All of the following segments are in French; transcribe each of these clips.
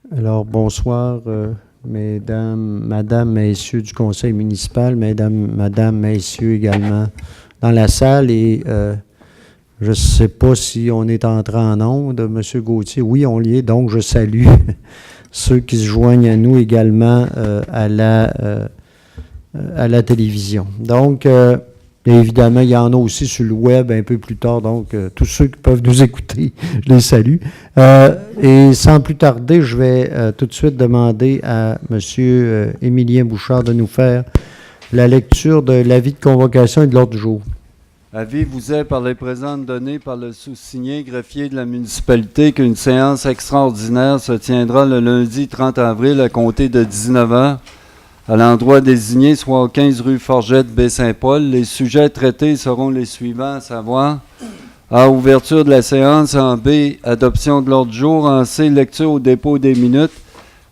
Alors, bonsoir, madame, messieurs du conseil municipal, madame, messieurs également dans la salle. Et je ne sais pas si on est entré en onde, monsieur Gauthier. Oui, on l'y est, donc je salue ceux qui se joignent à nous également à la télévision. Donc, évidemment, il y en a aussi sur le web un peu plus tard, donc tous ceux qui peuvent nous écouter, je les salue. Et sans plus tarder, je vais tout de suite demander à M. Émilien Bouchard de nous faire la lecture de l'avis de convocation et de l'ordre du jour. Avis vous est par les présentes données par le sous-signé greffier de la municipalité qu'une séance extraordinaire se tiendra le lundi 30 avril à compter de 19h à l'endroit désigné, soit au 15 rue Forgette, Baie-Saint-Paul. Les sujets traités seront les suivants, à savoir A. Ouverture de la séance. En B. Adoption de l'ordre du jour. En C. Lecture au dépôt des minutes.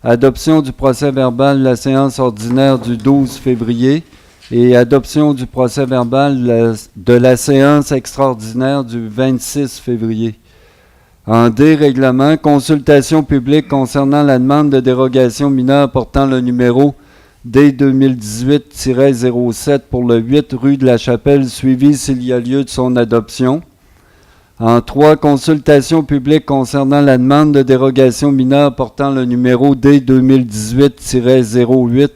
Adoption du procès-verbal de la séance ordinaire du 12 février. Et adoption du procès-verbal de la séance extraordinaire du 26 février. En D. Règlement. Consultation publique concernant la demande de dérogation mineure portant le numéro D 2018-07 pour le 8 rue de la Chapelle, suivi s'il y a lieu de son adoption. En 3, consultation publique concernant la demande de dérogation mineure portant le numéro D 2018-08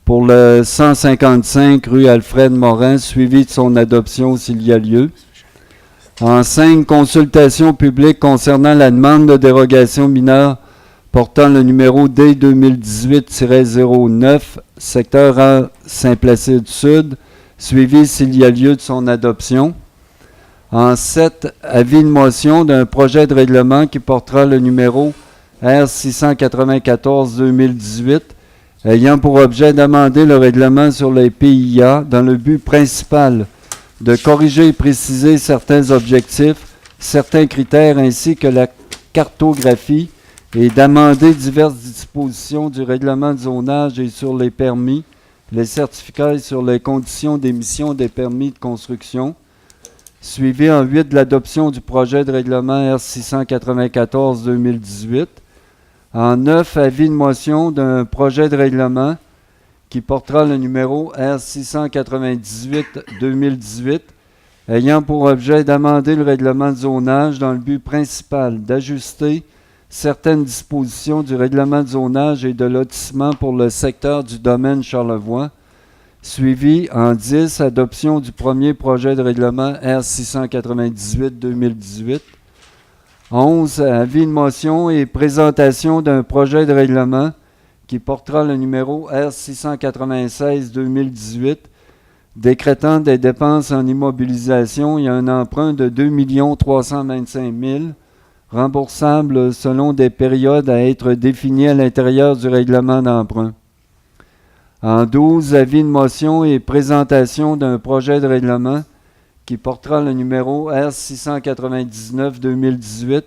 pour le 155 rue Alfred Morin, suivi de son adoption s'il y a lieu. En 5, consultation publique concernant la demande de dérogation mineure portant le numéro D 2018-09, secteur A Saint-Placide-Sud, suivi s'il y a lieu de son adoption. En 7, avis de motion d'un projet de règlement qui portera le numéro R694-2018, ayant pour objet d'amender le règlement sur les PIA dans le but principal de corriger et préciser certains objectifs, certains critères ainsi que la cartographie, et d'amender diverses dispositions du règlement de zonage et sur les permis, les certificats et sur les conditions d'émission des permis de construction. Suivi en 8 de l'adoption du projet de règlement R694-2018. En 9, avis de motion d'un projet de règlement qui portera le numéro R698-2018, ayant pour objet d'amender le règlement de zonage dans le but principal d'ajuster certaines dispositions du règlement de zonage et de lotissement pour le secteur du domaine Charlevoix, suivi en 10, adoption du premier projet de règlement R698-2018. 11, avis de motion et présentation d'un projet de règlement qui portera le numéro R696-2018, décrétant des dépenses en immobilisation et un emprunt de 2 325 000 remboursable selon des périodes à être définies à l'intérieur du règlement d'emprunt. En 12, avis de motion et présentation d'un projet de règlement qui portera le numéro R699-2018,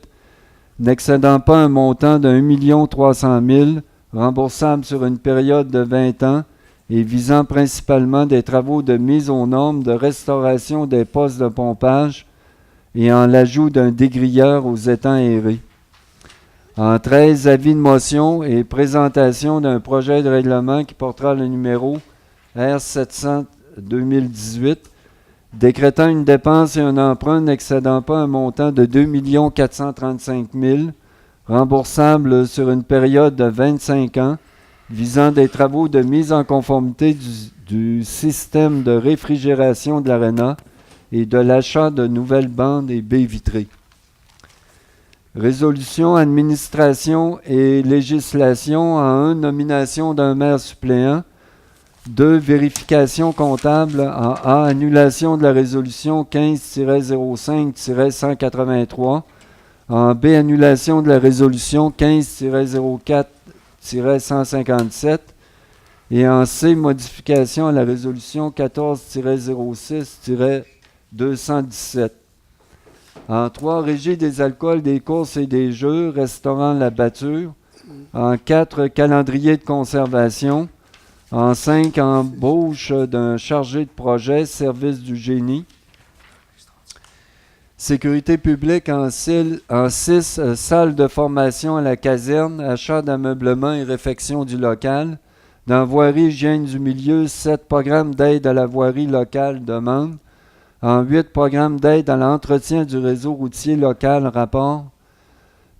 n'excédant pas un montant de 1 300 000 remboursable sur une période de 20 ans et visant principalement des travaux de mise aux normes de restauration des postes de pompage et en l'ajout d'un dégrilleur aux étangs aérés. En 13, avis de motion et présentation d'un projet de règlement qui portera le numéro R700-2018, décrétant une dépense et un emprunt n'excédant pas un montant de 2 435 000, remboursable sur une période de 25 ans, visant des travaux de mise en conformité du système de réfrigération de l'aréna et de l'achat de nouvelles bandes et baies vitrées. Résolution, administration et législation en 1, nomination d'un maire suppléant. 2, vérification comptable. En A, annulation de la résolution 15-05-183. En B, annulation de la résolution 15-04-157. Et en C, modification à la résolution 14-06-217. En 3, régie des alcools, des courses et des jeux, restaurant La Batture. En 4, calendrier de conservation. En 5, embauche d'un chargé de projet, service du génie. Sécurité publique en 6 salles de formation à la caserne, achat d'ameublement et réfection du local. Dans voirie hygiène du milieu, 7 programmes d'aide à la voirie locale demande. En 8 programmes d'aide à l'entretien du réseau routier local rapport.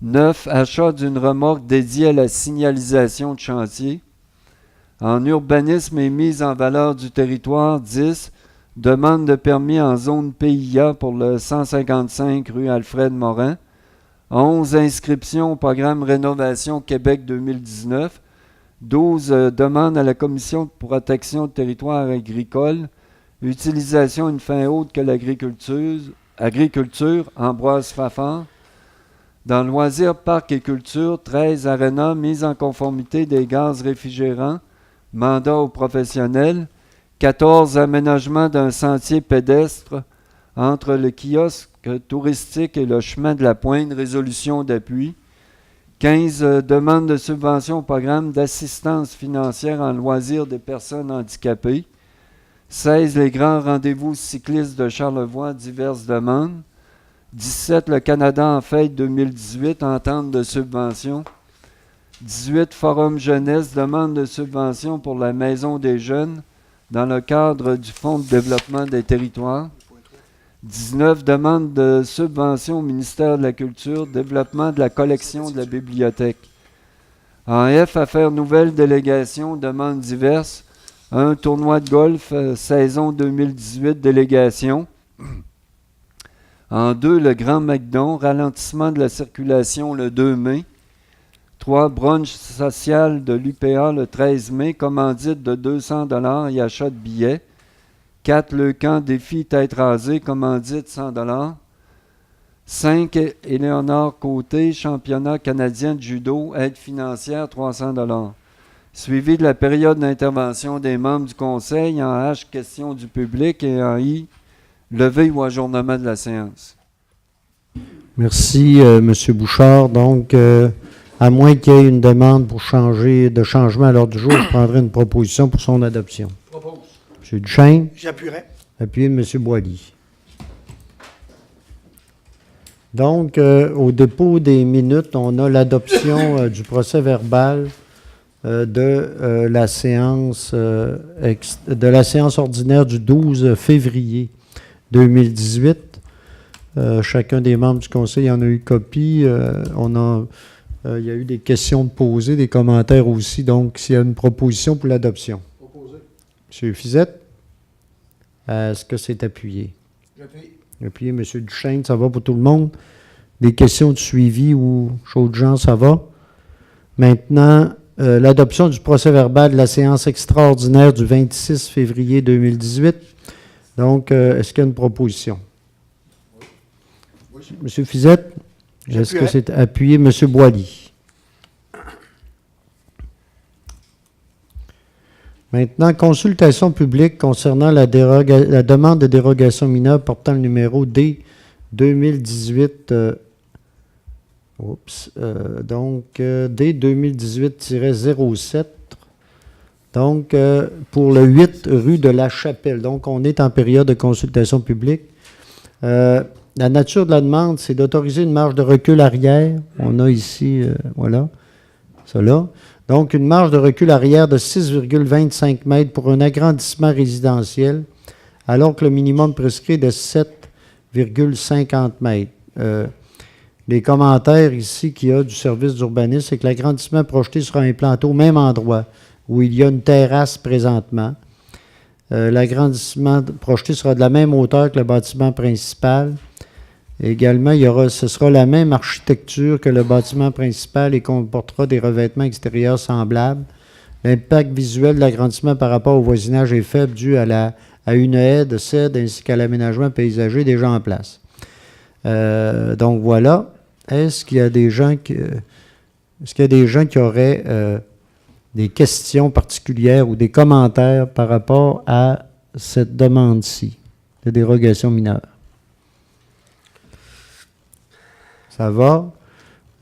9 achat d'une remorque dédiée à la signalisation de chantier. En urbanisme et mise en valeur du territoire, 10 demande de permis en zone PIA pour le 155 rue Alfred Morin. 11 inscriptions au programme Rénovation Québec 2019. 12 demandes à la Commission de protection de territoire agricole. Utilisation une fin autre que l'agriculture, Ambroise Fafard. Dans loisirs, parcs et culture, 13 arénas, mise en conformité des gaz réfrigérants, mandat aux professionnels. 14 aménagements d'un sentier pédestre entre le kiosque touristique et le chemin de la Pointe, résolution d'appui. 15 demandes de subvention au programme d'assistance financière en loisirs des personnes handicapées. 16 les grands rendez-vous cyclistes de Charlevoix, diverses demandes. 17 le Canada en fête 2018, entente de subvention. 18 Forum jeunesse, demande de subvention pour la Maison des jeunes dans le cadre du Fonds de développement des territoires. 19 demandes de subvention au ministère de la Culture, développement de la collection de la bibliothèque. En F, affaires nouvelles, délégation, demandes diverses. Un tournoi de golf, saison 2018, délégation. En 2, le Grand McDon, ralentissement de la circulation le 2 mai. 3, brunch social de l'UPA le 13 mai, commandite de 200 $ et achat de billets. 4, le camp défi tête rasée, commandite 100 $. 5, Éléonore Côté, championnat canadien de judo, aide financière 300 $. Suivi de la période d'intervention des membres du conseil, en H, questions du public, et en I, levée ou ajournement de la séance. Merci, M. Bouchard. Donc, à moins qu'il y ait une demande pour changement à l'ordre du jour, je prendrai une proposition pour son adoption. Propose. M. Duchesne. J'appuierai. Appuyé M. Boily. Donc, au dépôt des minutes, on a l'adoption du procès verbal de la séance ordinaire du 12 février 2018. Chacun des membres du conseil en a eu copie. Il y a eu des questions posées, des commentaires aussi. Donc, s'il y a une proposition pour l'adoption. Proposé. M. Fizette, est-ce que c'est appuyé? J'appuie. Appuyé, M. Duchesne, ça va pour tout le monde? Des questions de suivi ou choses de genre, ça va? Maintenant, l'adoption du procès-verbal de la séance extraordinaire du 26 février 2018. Donc, est-ce qu'il y a une proposition? Oui. M. Fizette, est-ce que c'est appuyé? M. Boily. Maintenant, consultation publique concernant la demande de dérogation mineure portant le numéro D 2018. D 2018-07. Donc, pour le 8 rue de la Chapelle. Donc, on est en période de consultation publique. La nature de la demande, c'est d'autoriser une marge de recul arrière. On a ici, voilà, cela. Donc, une marge de recul arrière de 6,25 mètres pour un agrandissement résidentiel, alors que le minimum prescrit est de 7,50 mètres. Les commentaires ici qu'il y a du service d'urbanisme, c'est que l'agrandissement projeté sera implanté au même endroit où il y a une terrasse présentement. L'agrandissement projeté sera de la même hauteur que le bâtiment principal. Également, ce sera la même architecture que le bâtiment principal et comportera des revêtements extérieurs semblables. L'impact visuel de l'agrandissement par rapport au voisinage est faible dû à une haie de cèdre ainsi qu'à l'aménagement paysager déjà en place. Donc voilà. Est-ce qu'il y a des gens qui auraient des questions particulières ou des commentaires par rapport à cette demande-ci de dérogation mineure? Ça va.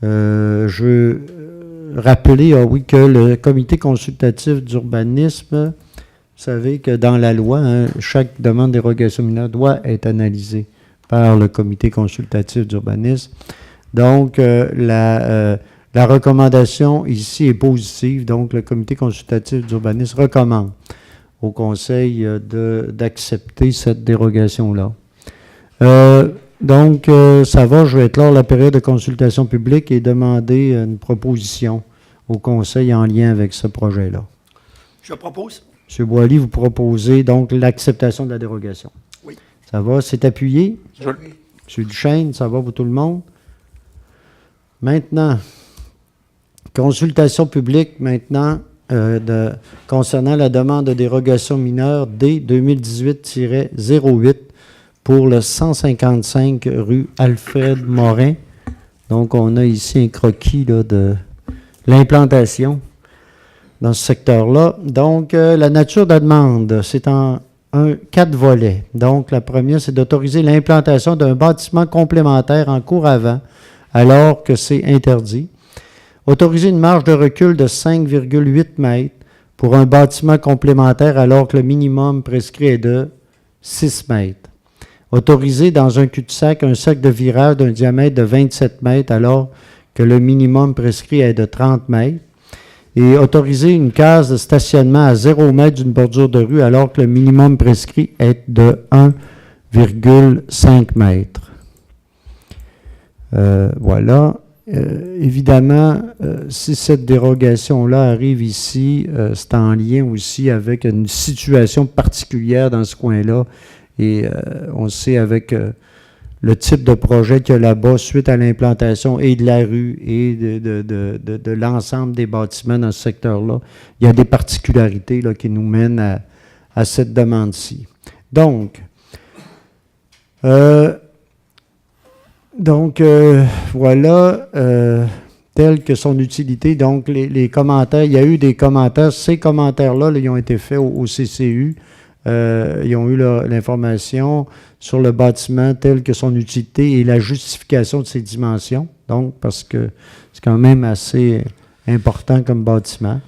Je veux rappeler, que le comité consultatif d'urbanisme, vous savez que dans la loi, chaque demande de dérogation mineure doit être analysée par le comité consultatif d'urbanisme. Donc, la recommandation ici est positive. Donc, le comité consultatif d'urbanisme recommande au conseil d'accepter cette dérogation-là. Donc, ça va, je vais clore la période de consultation publique et demander une proposition au conseil en lien avec ce projet-là. Je propose. M. Boily, vous proposez donc l'acceptation de la dérogation. Oui. Ça va, c'est appuyé? Oui. M. Duchesne, ça va pour tout le monde? Maintenant, consultation publique maintenant concernant la demande de dérogation mineure D 2018-08 pour le 155 rue Alfred Morin. Donc, on a ici un croquis là, de l'implantation dans ce secteur-là. Donc, la nature de la demande, c'est en 4 volets. Donc, la première, c'est d'autoriser l'implantation d'un bâtiment complémentaire en cours avant, alors que c'est interdit. Autoriser une marge de recul de 5,8 mètres pour un bâtiment complémentaire, alors que le minimum prescrit est de 6 mètres. Autoriser dans un cul-de-sac un sac de virage d'un diamètre de 27 mètres, alors que le minimum prescrit est de 30 mètres. Et autoriser une case de stationnement à 0 mètre d'une bordure de rue, alors que le minimum prescrit est de 1,5 mètres. Voilà. Évidemment, si cette dérogation-là arrive ici, c'est en lien aussi avec une situation particulière dans ce coin-là. Et on sait avec le type de projet qu'il y a là-bas suite à l'implantation et de la rue et de l'ensemble des bâtiments dans ce secteur-là, il y a des particularités là, qui nous mènent à cette demande-ci. Donc, voilà, telle que son utilité. Donc, les commentaires, il y a eu des commentaires. Ces commentaires-là, ils ont été faits au CCU. Ils ont eu l'information sur le bâtiment tel que son utilité et la justification de ses dimensions. Donc, parce que c'est quand même assez important comme bâtiment.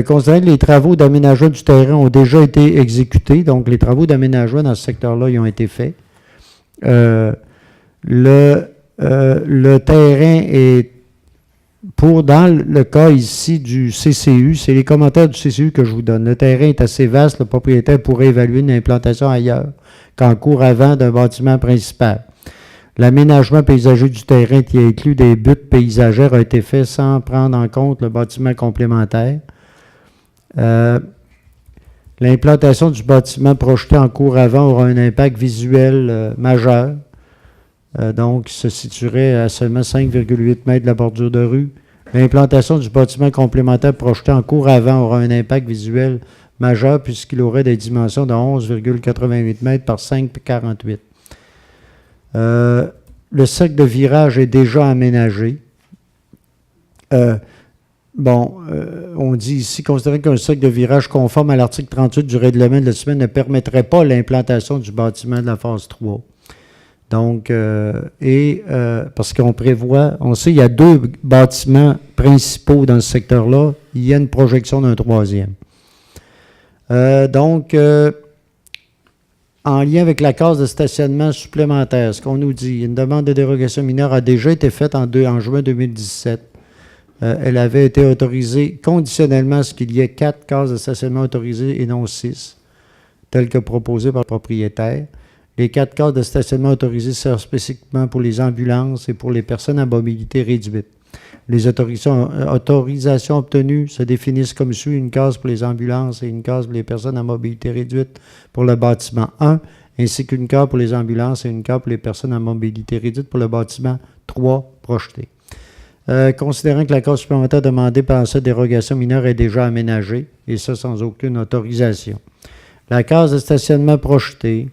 Considérant que les travaux d'aménagement du terrain ont déjà été exécutés, donc les travaux d'aménagement dans ce secteur-là, ils ont été faits. Le terrain est, dans le cas ici du CCU, c'est les commentaires du CCU que je vous donne. Le terrain est assez vaste, le propriétaire pourrait évaluer une implantation ailleurs qu'en cours avant d'un bâtiment principal. L'aménagement paysager du terrain qui inclut des buts paysagères a été fait sans prendre en compte le bâtiment complémentaire. L'implantation du bâtiment projeté en cours avant aura un impact visuel majeur. Donc, il se situerait à seulement 5,8 mètres de la bordure de rue. L'implantation du bâtiment complémentaire projeté en cours avant aura un impact visuel majeur puisqu'il aurait des dimensions de 11,88 mètres par 5,48. Le cercle de virage est déjà aménagé. On dit ici, considérant qu'un cercle de virage conforme à l'article 38 du règlement de la semaine ne permettrait pas l'implantation du bâtiment de la phase 3. Donc, parce qu'on prévoit, on sait qu'il y a 2 bâtiments principaux dans ce secteur-là, il y a une projection d'un 3e. En lien avec la case de stationnement supplémentaire, ce qu'on nous dit, une demande de dérogation mineure a déjà été faite en juin 2017. Elle avait été autorisée conditionnellement à ce qu'il y ait 4 cases de stationnement autorisées et non 6, telles que proposées par le propriétaire. Les 4 cases de stationnement autorisées servent spécifiquement pour les ambulances et pour les personnes à mobilité réduite. Les autorisations obtenues se définissent comme suit: une case pour les ambulances et une case pour les personnes à mobilité réduite pour le bâtiment 1, ainsi qu'une case pour les ambulances et une case pour les personnes à mobilité réduite pour le bâtiment 3 projeté. Considérant que la case supplémentaire demandée par cette dérogation mineure est déjà aménagée, et ça sans aucune autorisation. La case de stationnement projetée,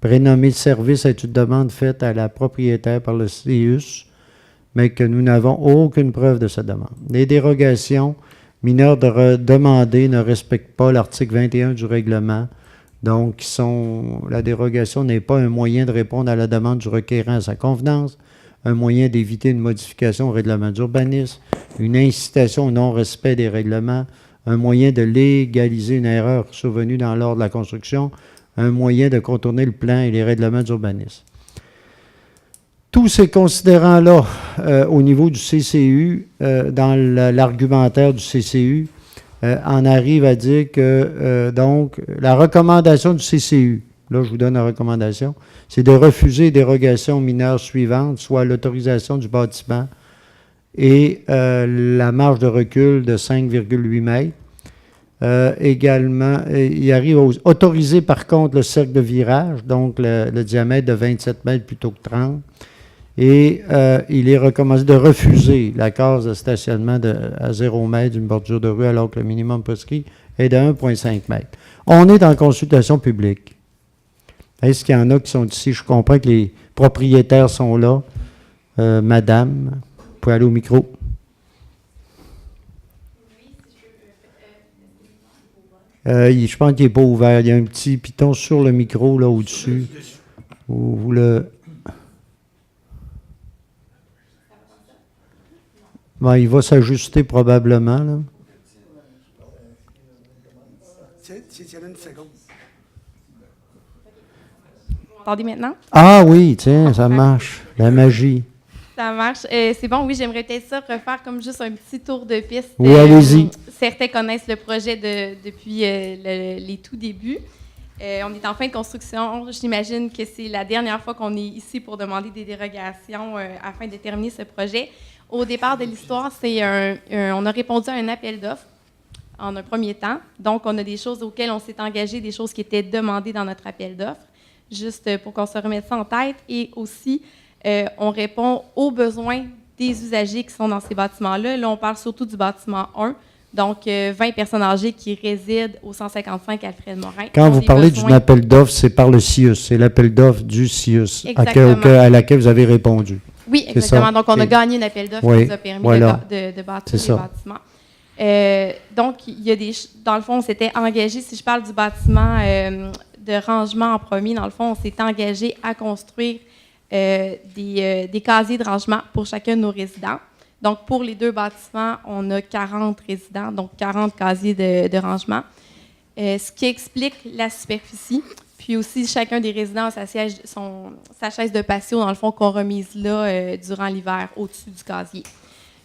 prénommée service, est une demande faite à la propriétaire par le CIUS, mais que nous n'avons aucune preuve de cette demande. Les dérogations mineures demandées ne respectent pas l'article 21 du règlement. Donc, la dérogation n'est pas un moyen de répondre à la demande du requérant à sa convenance, un moyen d'éviter une modification au règlement d'urbanisme, une incitation au non-respect des règlements, un moyen de légaliser une erreur survenue dans l'ordre de la construction, un moyen de contourner le plan et les règlements d'urbanisme. Tous ces considérants-là, au niveau du CCU, dans l'argumentaire du CCU, en arrive à dire que, donc, la recommandation du CCU, là, je vous donne la recommandation, c'est de refuser les dérogations mineures suivantes, soit l'autorisation du bâtiment et la marge de recul de 5,8 mètres. Également, il arrive à autoriser, par contre, le cercle de virage, donc le diamètre de 27 mètres plutôt que 30. Et il est recommandé de refuser la case de stationnement à 0 mètre d'une bordure de rue alors que le minimum prescrit est de 1,5 mètre. On est en consultation publique. Est-ce qu'il y en a qui sont ici? Je comprends que les propriétaires sont là. Madame, vous pouvez aller au micro. Je pense qu'il n'est pas ouvert. Il y a un petit piton sur le micro, là, au-dessus. Vous le... Bon, il va s'ajuster probablement, là. Une seconde. Vous m'entendez maintenant? Ah oui, tiens, ça marche. La magie. Ça marche. C'est bon, oui, j'aimerais peut-être ça refaire comme juste un petit tour de piste. Oui, allez-y. Certains connaissent le projet depuis les tout débuts. On est en fin de construction. J'imagine que c'est la dernière fois qu'on est ici pour demander des dérogations afin de terminer ce projet. Au départ de l'histoire, on a répondu à un appel d'offres en un premier temps. Donc, on a des choses auxquelles on s'est engagé, des choses qui étaient demandées dans notre appel d'offres, juste pour qu'on se remette ça en tête. Et aussi, on répond aux besoins des usagers qui sont dans ces bâtiments-là. Là, on parle surtout du bâtiment 1, donc 20 personnes âgées qui résident au 155 Alfred-Morin. Quand vous parlez d'un appel d'offres, c'est par le CIUS, c'est l'appel d'offres du CIUS à laquelle vous avez répondu. Oui, exactement. Donc, on a gagné un appel d'offres qui nous a permis de bâtir les bâtiments. Donc, il y a dans le fond, on s'était engagé, si je parle du bâtiment de rangement en premier, dans le fond, on s'est engagé à construire des casiers de rangement pour chacun de nos résidents. Donc, pour les deux bâtiments, on a 40 résidents, donc 40 casiers de rangement. Ce qui explique la superficie. Puis aussi, chacun des résidents a sa chaise de patio, dans le fond, qu'on remise là durant l'hiver, au-dessus du casier.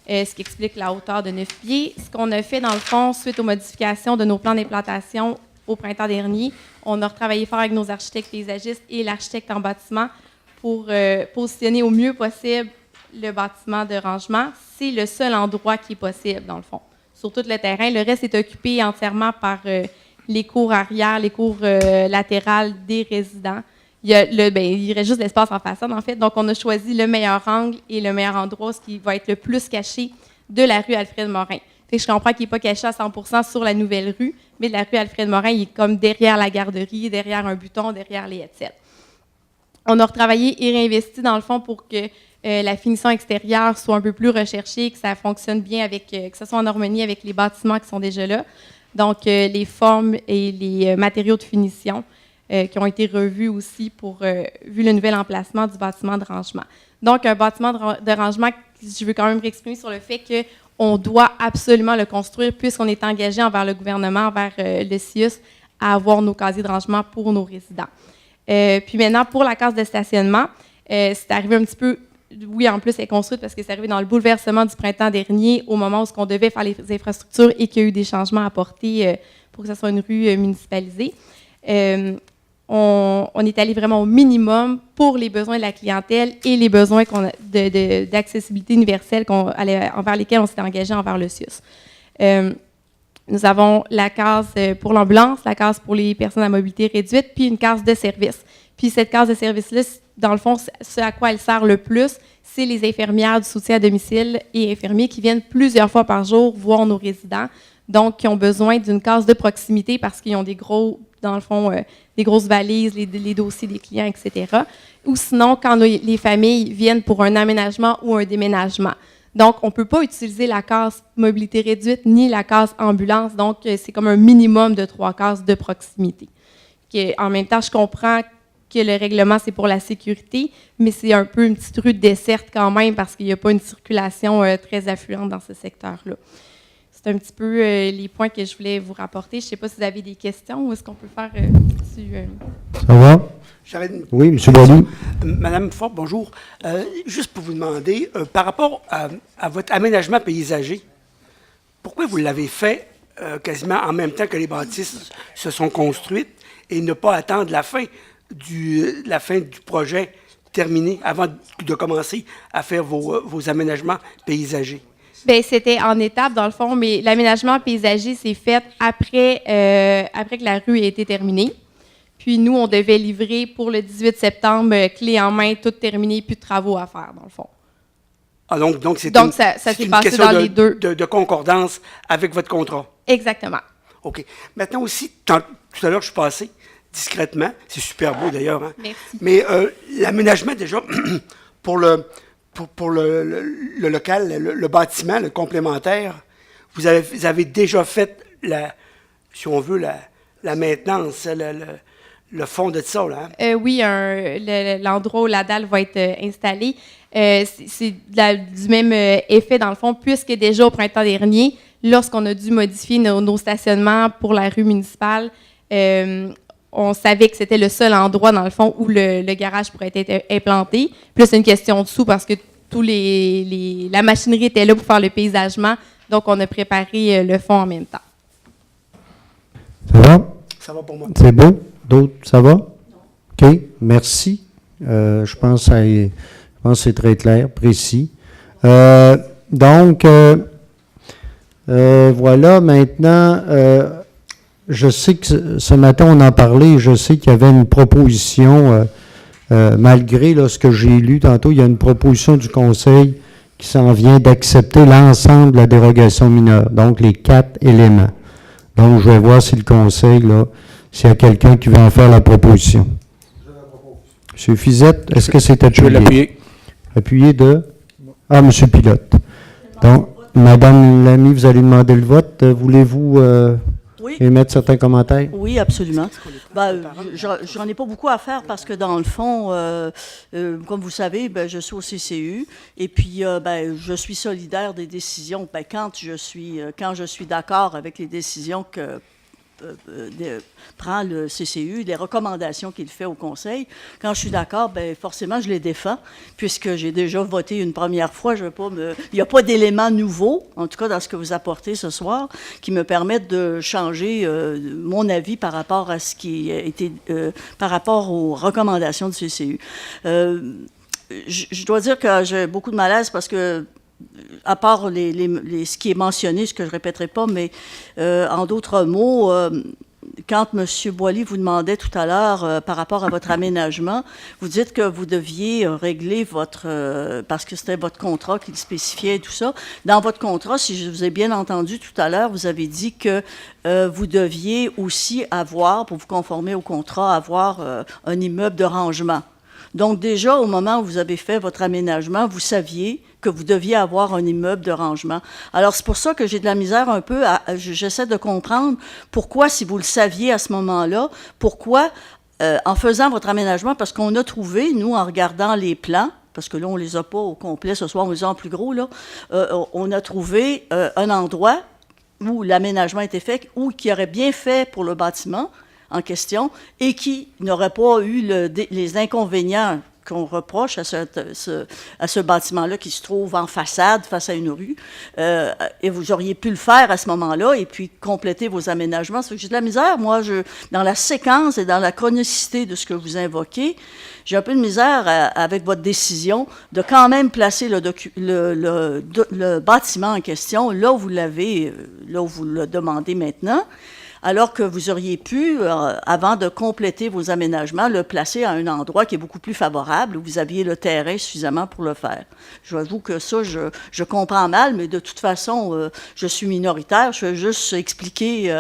Ce qui explique la hauteur de 9 pieds. Ce qu'on a fait, dans le fond, suite aux modifications de nos plans d'implantation au printemps dernier, on a retravaillé fort avec nos architectes paysagistes et l'architecte en bâtiment pour positionner au mieux possible le bâtiment de rangement. C'est le seul endroit qui est possible, dans le fond, sur tout le terrain. Le reste est occupé entièrement par les cours arrière, les cours latérales des résidents. Il reste juste l'espace en façade, en fait. Donc, on a choisi le meilleur angle et le meilleur endroit, ce qui va être le plus caché de la rue Alfred-Morin. Fait que je comprends qu'il n'est pas caché à 100% sur la nouvelle rue, mais la rue Alfred-Morin, il est comme derrière la garderie, derrière un buton, derrière les headsets. On a retravaillé et réinvesti, dans le fond, pour que la finition extérieure soit un peu plus recherchée, que ça fonctionne bien, que ce soit en harmonie avec les bâtiments qui sont déjà là. Donc, les formes et les matériaux de finition qui ont été revus aussi vu le nouvel emplacement du bâtiment de rangement. Donc, un bâtiment de rangement, je veux quand même réexprimer sur le fait qu'on doit absolument le construire puisqu'on est engagé envers le gouvernement, envers le CIUS, à avoir nos casiers de rangement pour nos résidents. Puis maintenant, pour la case de stationnement, c'est arrivé un petit peu... Oui, en plus, elle est construite parce que c'est arrivé dans le bouleversement du printemps dernier, au moment où on devait faire les infrastructures et qu'il y a eu des changements apportés pour que ce soit une rue municipalisée. On est allé vraiment au minimum pour les besoins de la clientèle et les besoins d'accessibilité universelle envers lesquels on s'est engagé envers le CIUS. Nous avons la case pour l'ambulance, la case pour les personnes à mobilité réduite, puis une case de service. Puis cette case de service-là, dans le fond, ce à quoi elle sert le plus, c'est les infirmières du soutien à domicile et infirmiers qui viennent plusieurs fois par jour voir nos résidents, donc qui ont besoin d'une case de proximité parce qu'ils ont dans le fond, des grosses valises, les dossiers des clients, etc. Ou sinon, quand les familles viennent pour un aménagement ou un déménagement. Donc, on ne peut pas utiliser la case mobilité réduite ni la case ambulance. Donc, c'est comme un minimum de 3 cases de proximité. En même temps, je comprends que le règlement, c'est pour la sécurité, mais c'est un peu une petite rue desserte quand même parce qu'il n'y a pas une circulation très affluente dans ce secteur-là. c'est un petit peu les points que je voulais vous rapporter. Je ne sais pas si vous avez des questions ou est-ce qu'on peut faire dessus. Ça va? Oui, M. Boilly. Madame Fort, bonjour. Juste pour vous demander, par rapport à votre aménagement paysager, pourquoi vous l'avez fait quasiment en même temps que les bâtisses se sont construites et ne pas attendre la fin du projet terminé avant de commencer à faire vos aménagements paysagers? Bien, c'était en étapes, dans le fond, mais l'aménagement paysager s'est fait après que la rue ait été terminée. Puis nous, on devait livrer pour le 18 septembre, clé en main, tout terminé, plus de travaux à faire, dans le fond. Ah, donc c'est ça s'est une passé question dans les deux. de concordance avec votre contrat. Exactement. OK. Maintenant aussi, tout à l'heure, je suis passé discrètement. C'est super beau, d'ailleurs. Hein? Merci. Mais l'aménagement, déjà, pour le local, le bâtiment, le complémentaire, vous avez déjà fait, si on veut, la maintenance, le fond de ça, là. Hein? Oui, l'endroit où la dalle va être installée, c'est du même effet, dans le fond, puisque déjà au printemps dernier, lorsqu'on a dû modifier nos stationnements pour la rue municipale, on savait que c'était le seul endroit, dans le fond, où le garage pourrait être implanté. Puis là, c'est une question de sous parce que la machinerie était là pour faire le paysagement, donc on a préparé le fond en même temps. Ça va? Ça va pour moi. C'est beau? D'autres, ça va? OK, merci. Je pense que c'est très clair, précis. Donc, voilà, maintenant, je sais que ce matin, on en parlait, je sais qu'il y avait une proposition, malgré là, ce que j'ai lu tantôt, il y a une proposition du Conseil qui s'en vient d'accepter l'ensemble de la dérogation mineure, donc les 4 éléments. Donc, je vais voir si le Conseil, là, s'il y a quelqu'un qui veut en faire la proposition. M. Fizette, est-ce que c'est appuyé? Je vais l'appuyer. Appuyé de? Ah, M. Pilote. Donc, Mme Lamy, vous allez demander le vote. Voulez-vous oui. émettre certains commentaires? Oui, absolument. J'en ai pas beaucoup à faire parce que, dans le fond, comme vous savez, je suis au CCU et puis je suis solidaire des décisions. Quand je suis d'accord avec les décisions que prend le CCU, les recommandations qu'il fait au Conseil. Quand je suis d'accord, forcément, je les défends, puisque j'ai déjà voté une première fois. Il n'y a pas d'éléments nouveaux, en tout cas dans ce que vous apportez ce soir, qui me permettent de changer mon avis par rapport à ce qui a été, par rapport aux recommandations du CCU. Je dois dire que j'ai beaucoup de malaise parce que à part ce qui est mentionné, ce que je ne répéterai pas, mais en d'autres mots, quand M. Boilly vous demandait tout à l'heure par rapport à votre aménagement, vous dites que vous deviez régler parce que c'était votre contrat qui le spécifiait et tout ça. Dans votre contrat, si je vous ai bien entendu tout à l'heure, vous avez dit que vous deviez aussi avoir, pour vous conformer au contrat, avoir un immeuble de rangement. Donc déjà, au moment où vous avez fait votre aménagement, vous saviez que vous deviez avoir un immeuble de rangement. Alors, c'est pour ça que j'ai de la misère un peu, j'essaie de comprendre pourquoi, si vous le saviez à ce moment-là, pourquoi, en faisant votre aménagement, parce qu'on a trouvé, nous, en regardant les plans, parce que là, on ne les a pas au complet ce soir, on les a en plus gros, là, on a trouvé un endroit où l'aménagement était fait, ou qui aurait bien fait pour le bâtiment en question, et qui n'aurait pas eu les inconvénients qu'on reproche à ce bâtiment-là qui se trouve en façade face à une rue. Et vous auriez pu le faire à ce moment-là et puis compléter vos aménagements. Ça fait que j'ai de la misère, moi, dans la séquence et dans la chronicité de ce que vous invoquez, j'ai un peu de misère avec votre décision de quand même placer le bâtiment en question là où vous le demandez maintenant, alors que vous auriez pu, avant de compléter vos aménagements, le placer à un endroit qui est beaucoup plus favorable, où vous aviez le terrain suffisamment pour le faire. Je vous avoue que ça, je comprends mal, mais de toute façon, je suis minoritaire. Je vais juste expliquer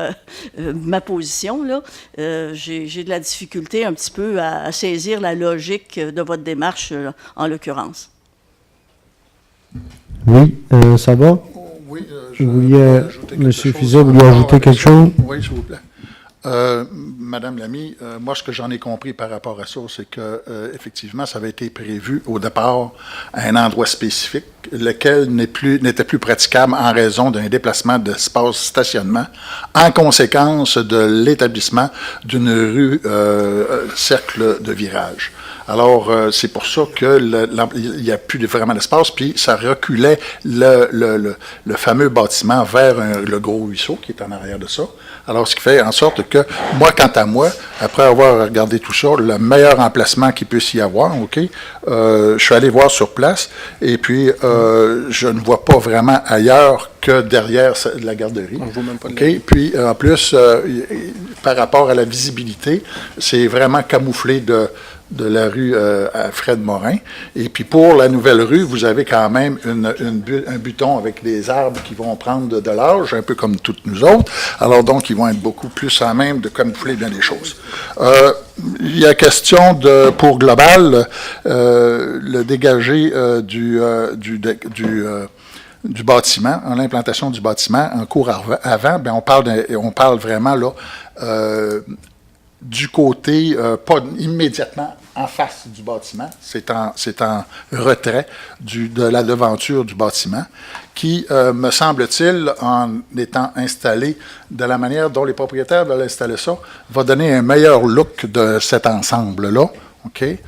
ma position, là. J'ai de la difficulté un petit peu à saisir la logique de votre démarche, en l'occurrence. Oui, ça va? Oui, M. Fizet, vous vouliez ajouter quelque chose? Oui, s'il vous plaît. Madame Lamy, moi, ce que j'en ai compris par rapport à ça, c'est que effectivement, ça avait été prévu au départ à un endroit spécifique, lequel n'était plus praticable en raison d'un déplacement d'espace stationnement, en conséquence de l'établissement d'une rue cercle de virage. Alors, c'est pour ça que il n'y a plus vraiment d'espace, puis ça reculait le fameux bâtiment vers le gros ruisseau qui est en arrière de ça. Alors, ce qui fait en sorte que, moi, quant à moi, après avoir regardé tout ça, le meilleur emplacement qu'il puisse y avoir, OK, je suis allé voir sur place, et puis je ne vois pas vraiment ailleurs que derrière la garderie. On ne voit même pas. OK, puis en plus, par rapport à la visibilité, c'est vraiment camouflé de la rue Alfred Morin. Et puis pour la nouvelle rue, vous avez quand même un buton avec des arbres qui vont prendre de l'âge, un peu comme toutes nous autres. Alors donc, ils vont être beaucoup plus à même de camoufler bien les choses. Il y a question pour Global, le dégagé du bâtiment, l'implantation du bâtiment en cours avant, bien, on parle vraiment là du côté, pas immédiatement en face du bâtiment, c'est en retrait de la devanture du bâtiment, qui, me semble-t-il, en étant installé de la manière dont les propriétaires veulent installer ça, va donner un meilleur look de cet ensemble-là. OK? Et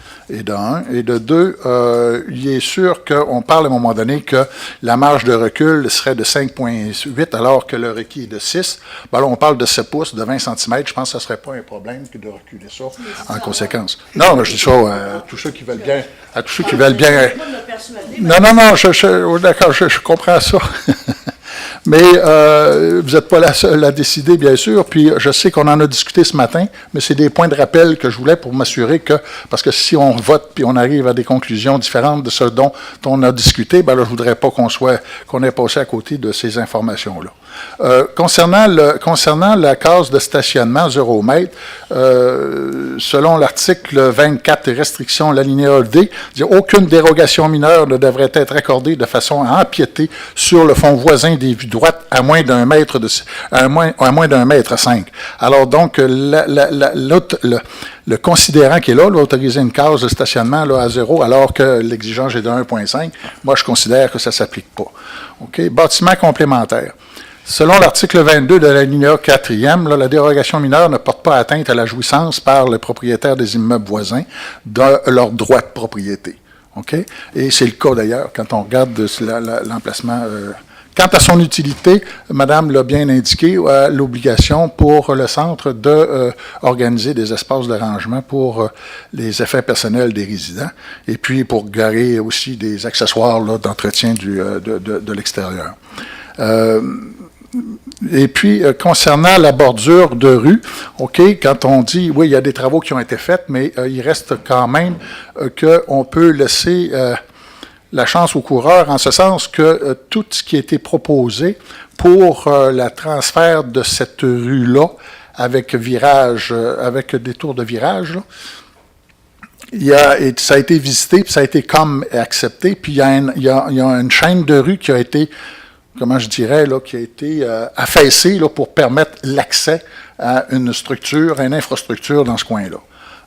de un. Et de deux, il est sûr qu'on parle à un moment donné que la marge de recul serait de 5,8 alors que le requis est de 6. Ben là, on parle de 7 pouces, de 20 cm. Je pense que ce ne serait pas un problème que de reculer ça en conséquence. Non, mais je dis ça à tous ceux qui veulent bien. À tous ceux qui veulent bien. Non, d'accord, je comprends ça. Mais vous n'êtes pas la seule à décider, bien sûr, puis je sais qu'on en a discuté ce matin, mais c'est des points de rappel que je voulais pour m'assurer que, parce que si on vote puis on arrive à des conclusions différentes de ce dont on a discuté, ben là, je voudrais pas qu'on ait passé à côté de ces informations-là. Concernant la case de stationnement 0 mètre, selon l'article 24 restrictions, l'alinéa D, aucune dérogation mineure ne devrait être accordée de façon à empiéter sur le fond voisin des vues droites à moins d'un mètre à moins d'un mètre 5. Alors donc, le considérant qui est là, autoriser une case de stationnement là, à 0, alors que l'exigence est de 1,5, moi je considère que ça ne s'applique pas. OK? Bâtiment complémentaire. Selon l'article 22 de l'alinéa 4e, la dérogation mineure ne porte pas atteinte à la jouissance par le propriétaire des immeubles voisins de leur droit de propriété. OK? Et c'est le cas d'ailleurs quand on regarde l'emplacement. Quant à son utilité, Madame l'a bien indiqué, l'obligation pour le centre d'organiser des espaces de rangement pour les effets personnels des résidents et puis pour garer aussi des accessoires d'entretien de l'extérieur. Et puis, concernant la bordure de rue, OK, quand on dit, oui, il y a des travaux qui ont été faits, mais il reste quand même qu'on peut laisser la chance aux coureurs en ce sens que tout ce qui a été proposé pour le transfert de cette rue-là avec virage, avec des tours de virage, là, ça a été visité, puis ça a été comme accepté, puis il y a une chaîne de rue qui a été, comment je dirais, là, qui a été affaissée là, pour permettre l'accès à une structure, à une infrastructure dans ce coin-là.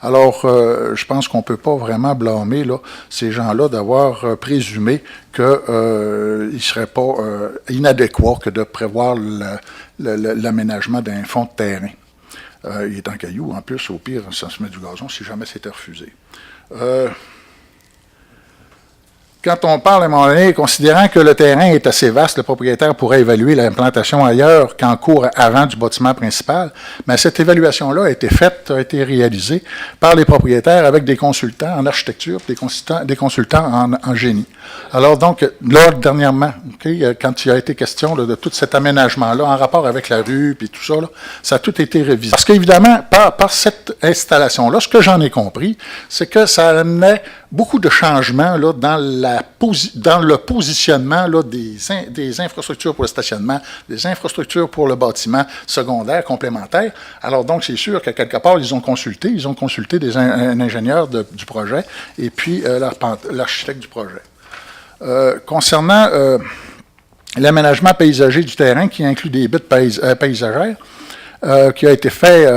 Alors, je pense qu'on ne peut pas vraiment blâmer là, ces gens-là d'avoir présumé qu'il ne serait pas inadéquat que de prévoir l'aménagement d'un fond de terrain. Il est en caillou, en plus, au pire, ça se met du gazon si jamais c'était refusé. Quand on parle à un moment donné, considérant que le terrain est assez vaste, le propriétaire pourrait évaluer l'implantation ailleurs qu'en cours avant du bâtiment principal, mais cette évaluation-là a été faite, a été réalisée par les propriétaires avec des consultants en architecture, des consultants en génie. Alors donc, là, dernièrement, okay, quand il a été question là, de tout cet aménagement-là, en rapport avec la rue, puis tout ça, là, ça a tout été révisé. Parce qu'évidemment, par cette installation-là, ce que j'en ai compris, c'est que ça amenait beaucoup de changements là, dans le positionnement là, des infrastructures pour le stationnement, des infrastructures pour le bâtiment secondaire, complémentaire. Alors donc, c'est sûr qu'à quelque part, ils ont consulté un ingénieur du projet et puis l'architecte du projet. Concernant l'aménagement paysager du terrain qui inclut des bits paysagères, qui a été fait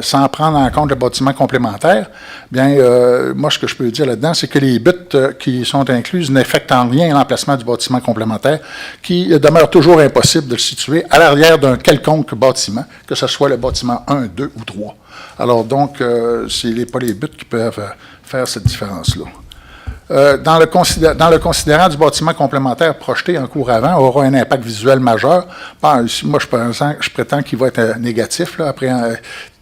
sans prendre en compte le bâtiment complémentaire, bien, moi, ce que je peux dire là-dedans, c'est que les buttes qui sont incluses n'affectent en rien l'emplacement du bâtiment complémentaire, qui demeure toujours impossible de le situer à l'arrière d'un quelconque bâtiment, que ce soit le bâtiment 1, 2 ou 3. Alors donc, ce n'est pas les buts qui peuvent faire cette différence-là. Dans le considérant du bâtiment complémentaire projeté en cours avant aura un impact visuel majeur. Bon, moi, je prétends qu'il va être négatif, là,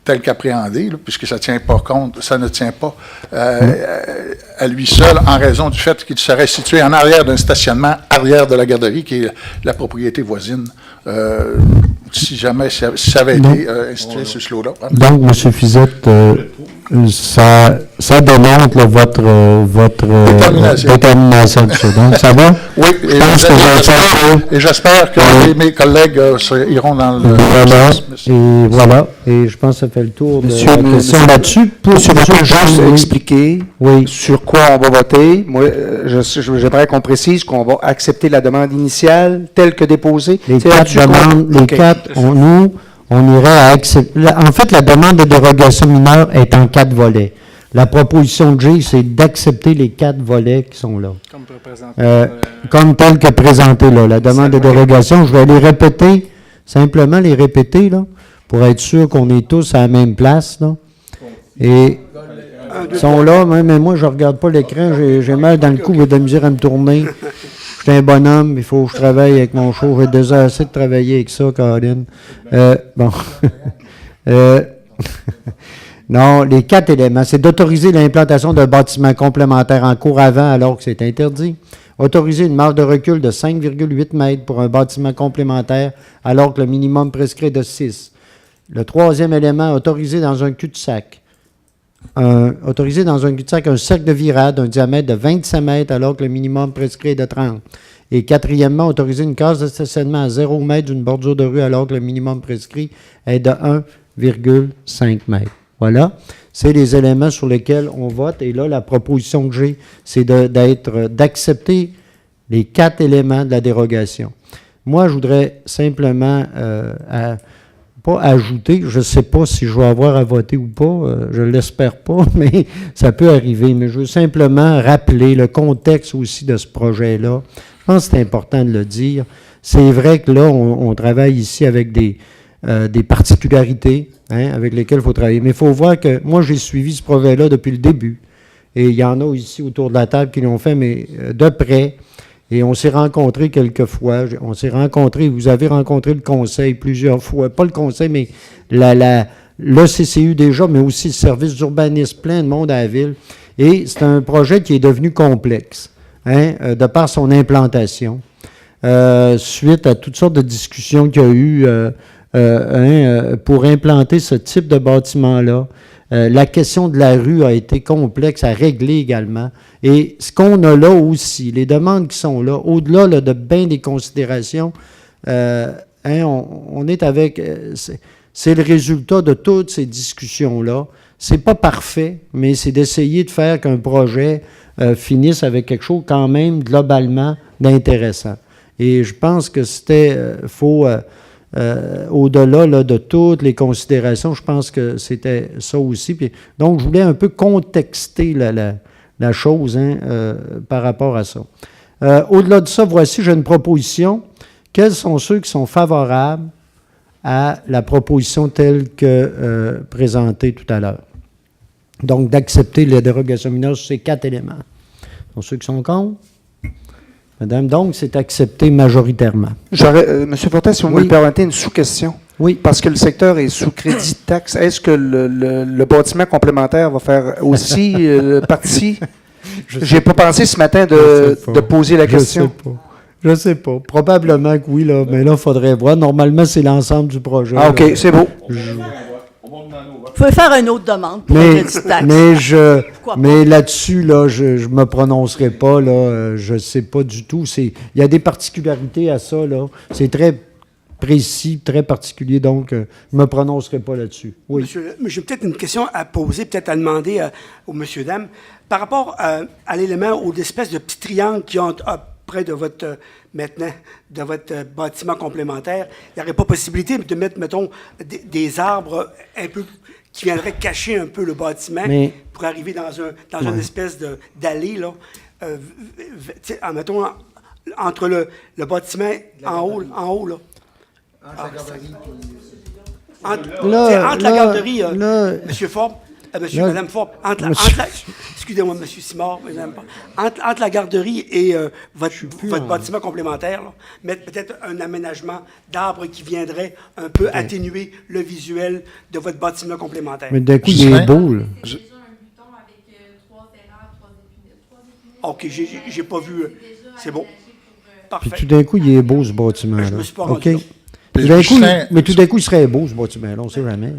tel qu'appréhendé, là, puisque ça ne tient pas à lui seul en raison du fait qu'il serait situé en arrière d'un stationnement arrière de la garderie, qui est la propriété voisine, si jamais ça avait été institué sur ce lot-là. Donc, M. Fizette, ça démontre là, votre détermination. Donc, ça va? Oui, et j'espère que mes collègues iront dans le... Voilà, et je pense que ça fait le tour de la question là-dessus. Monsieur, juste expliquer sur quoi on va voter. Moi, j'aimerais qu'on précise qu'on va accepter la demande initiale telle que déposée. Les quatre demandes, on irait à accepter. En fait, la demande de dérogation mineure est en 4 volets. La proposition de G, c'est d'accepter les 4 volets qui sont là. Comme tel que présenté là. La demande de dérogation, je vais les répéter, simplement les répéter, là, pour être sûr qu'on est tous à la même place, là. Et ils sont là, mais moi, je ne regarde pas l'écran, j'ai mal dans le cou, j'ai de la misère à me tourner. Je suis un bonhomme, il faut que je travaille avec mon show. J'ai déjà assez de travailler avec ça, Caroline. Bon. Non, les 4 éléments, c'est d'autoriser l'implantation d'un bâtiment complémentaire en cours avant alors que c'est interdit. Autoriser une marge de recul de 5,8 mètres pour un bâtiment complémentaire alors que le minimum prescrit est de 6. Le 3e élément, autoriser dans un cul-de-sac. Autoriser dans un cul-de-sac un cercle de virade d'un diamètre de 25 mètres alors que le minimum prescrit est de 30. Et 4e, autoriser une case de stationnement à 0 mètre d'une bordure de rue alors que le minimum prescrit est de 1,5 mètres. Voilà, c'est les éléments sur lesquels on vote. Et là, la proposition que j'ai, c'est d'accepter les 4 éléments de la dérogation. Moi, je voudrais simplement pas ajouter, je ne sais pas si je vais avoir à voter ou pas, je ne l'espère pas, mais ça peut arriver. Mais je veux simplement rappeler le contexte aussi de ce projet-là. Je pense que c'est important de le dire. C'est vrai que là, on travaille ici avec des particularités avec lesquelles il faut travailler. Mais il faut voir que moi, j'ai suivi ce projet-là depuis le début. Et il y en a ici autour de la table qui l'ont fait, mais de près. Et on s'est rencontrés quelques fois. Vous avez rencontré le conseil plusieurs fois. Pas le conseil, mais le CCU déjà, mais aussi le service d'urbanisme, plein de monde à la ville. Et c'est un projet qui est devenu complexe, de par son implantation, suite à toutes sortes de discussions qu'il y a eu pour implanter ce type de bâtiment-là. La question de la rue a été complexe à régler également. Et ce qu'on a là aussi, les demandes qui sont là, au-delà là, de bien des considérations, on est avec... c'est le résultat de toutes ces discussions-là. C'est pas parfait, mais c'est d'essayer de faire qu'un projet finisse avec quelque chose quand même globalement d'intéressant. Et je pense que au-delà là, de toutes les considérations, je pense que c'était ça aussi. Puis, donc, je voulais un peu contexter la chose par rapport à ça. Au-delà de ça, voici, j'ai une proposition. Quels sont ceux qui sont favorables à la proposition telle que présentée tout à l'heure? Donc, d'accepter la dérogation mineure sur ces 4 éléments. Donc, ceux qui sont contre? Madame, donc, c'est accepté majoritairement. M. Fortin, si vous me permettez, une sous-question. Oui. Parce que le secteur est sous crédit de taxe. Est-ce que le bâtiment complémentaire va faire aussi partie? Je n'ai pas pensé ce matin de poser la question. Je ne sais pas. Probablement que oui, là, mais là, il faudrait voir. Normalement, c'est l'ensemble du projet. Ah, OK, là. C'est beau. Vous pouvez faire une autre demande pour le crédit de taxe. Mais là-dessus, là, je ne me prononcerai pas. Là, je ne sais pas du tout. Il y a des particularités à ça. Là. C'est très précis, très particulier. Donc, je ne me prononcerai pas là-dessus. Oui. Monsieur, j'ai peut-être une question à poser, peut-être à demander aux monsieur, dames. Par rapport à l'élément, aux espèces de petits triangles qui ont près de votre, maintenant, de votre bâtiment complémentaire, il n'y aurait pas possibilité de mettre, mettons, des arbres un peu qui viendraient cacher un peu le bâtiment pour arriver dans une espèce d'allée, là, mettons, entre le bâtiment en haut, là. Entre la garderie, M. Forbes, Madame Forbes, excusez-moi, M. Simard, entre la garderie et votre bâtiment complémentaire, là, mettre peut-être un aménagement d'arbres qui viendrait un peu atténuer le visuel de votre bâtiment complémentaire. Mais d'un coup, il est beau, là. Déjà un buton avec 3 terrasses, 3 épinards. OK, j'ai pas vu. C'est bon. Parfait. Puis tout d'un coup, il est beau, ce bâtiment-là. Je me suis pas rendu là. Mais tout d'un coup, il serait beau, ce bâtiment-là, on ne sait jamais.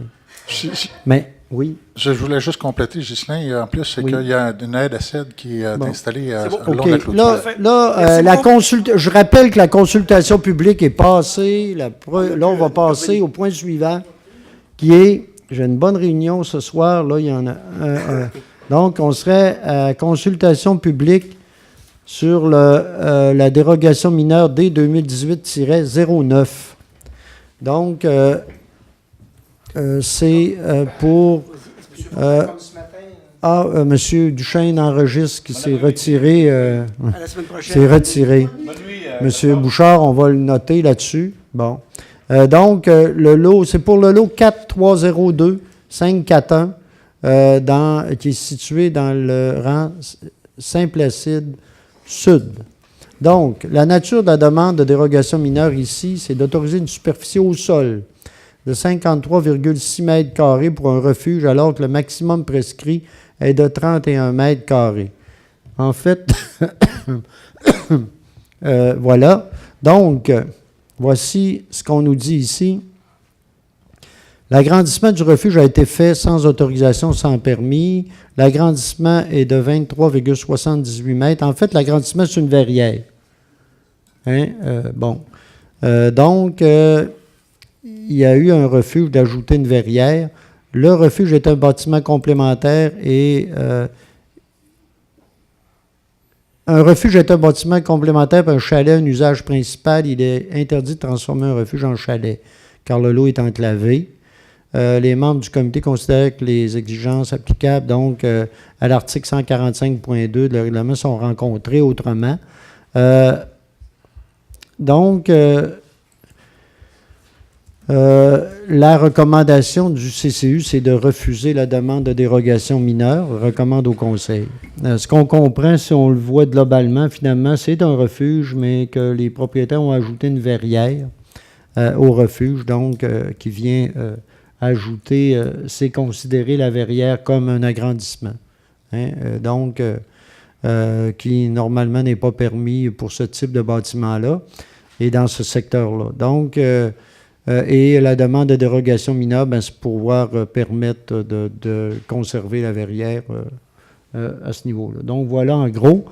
Mais, oui. Je voulais juste compléter, Ghislain, en plus, c'est qu'il y a une aide à CED qui est installée bon. long de la clôture. Je rappelle que la consultation publique est passée. Là, on va passer au point suivant, qui est, j'ai une bonne réunion ce soir, là, il y en a donc, on serait à consultation publique sur la dérogation mineure D 2018-09. Donc, c'est pour... M. Duchesne enregistre qui s'est retiré. À la semaine prochaine. C'est retiré. M. Bouchard, on va le noter là-dessus. Bon. Donc, le lot, c'est pour le lot 4302-541, qui est situé dans le rang Saint-Placide Sud. Donc, la nature de la demande de dérogation mineure ici, c'est d'autoriser une superficie au sol de 53,6 mètres carrés pour un refuge, alors que le maximum prescrit est de 31 mètres carrés. En fait, voilà. Donc, voici ce qu'on nous dit ici. L'agrandissement du refuge a été fait sans autorisation, sans permis. L'agrandissement est de 23,78 mètres. En fait, l'agrandissement, c'est une verrière. Donc, il y a eu un refuge d'ajouter une verrière. Le refuge est un bâtiment complémentaire et un refuge est un bâtiment complémentaire pour un chalet, un usage principal. Il est interdit de transformer un refuge en chalet, car le lot est enclavé. Les membres du comité considèrent que les exigences applicables donc à l'article 145.2 de le règlement sont rencontrées autrement. La recommandation du CCU, c'est de refuser la demande de dérogation mineure, recommande au Conseil. Ce qu'on comprend, si on le voit globalement, finalement, c'est un refuge, mais que les propriétaires ont ajouté une verrière au refuge, donc qui vient ajouter, c'est considérer la verrière comme un agrandissement. Qui normalement n'est pas permis pour ce type de bâtiment-là et dans ce secteur-là. Donc, et la demande de dérogation mineure, c'est pour pouvoir permettre de conserver la verrière à ce niveau-là. Donc, voilà en gros.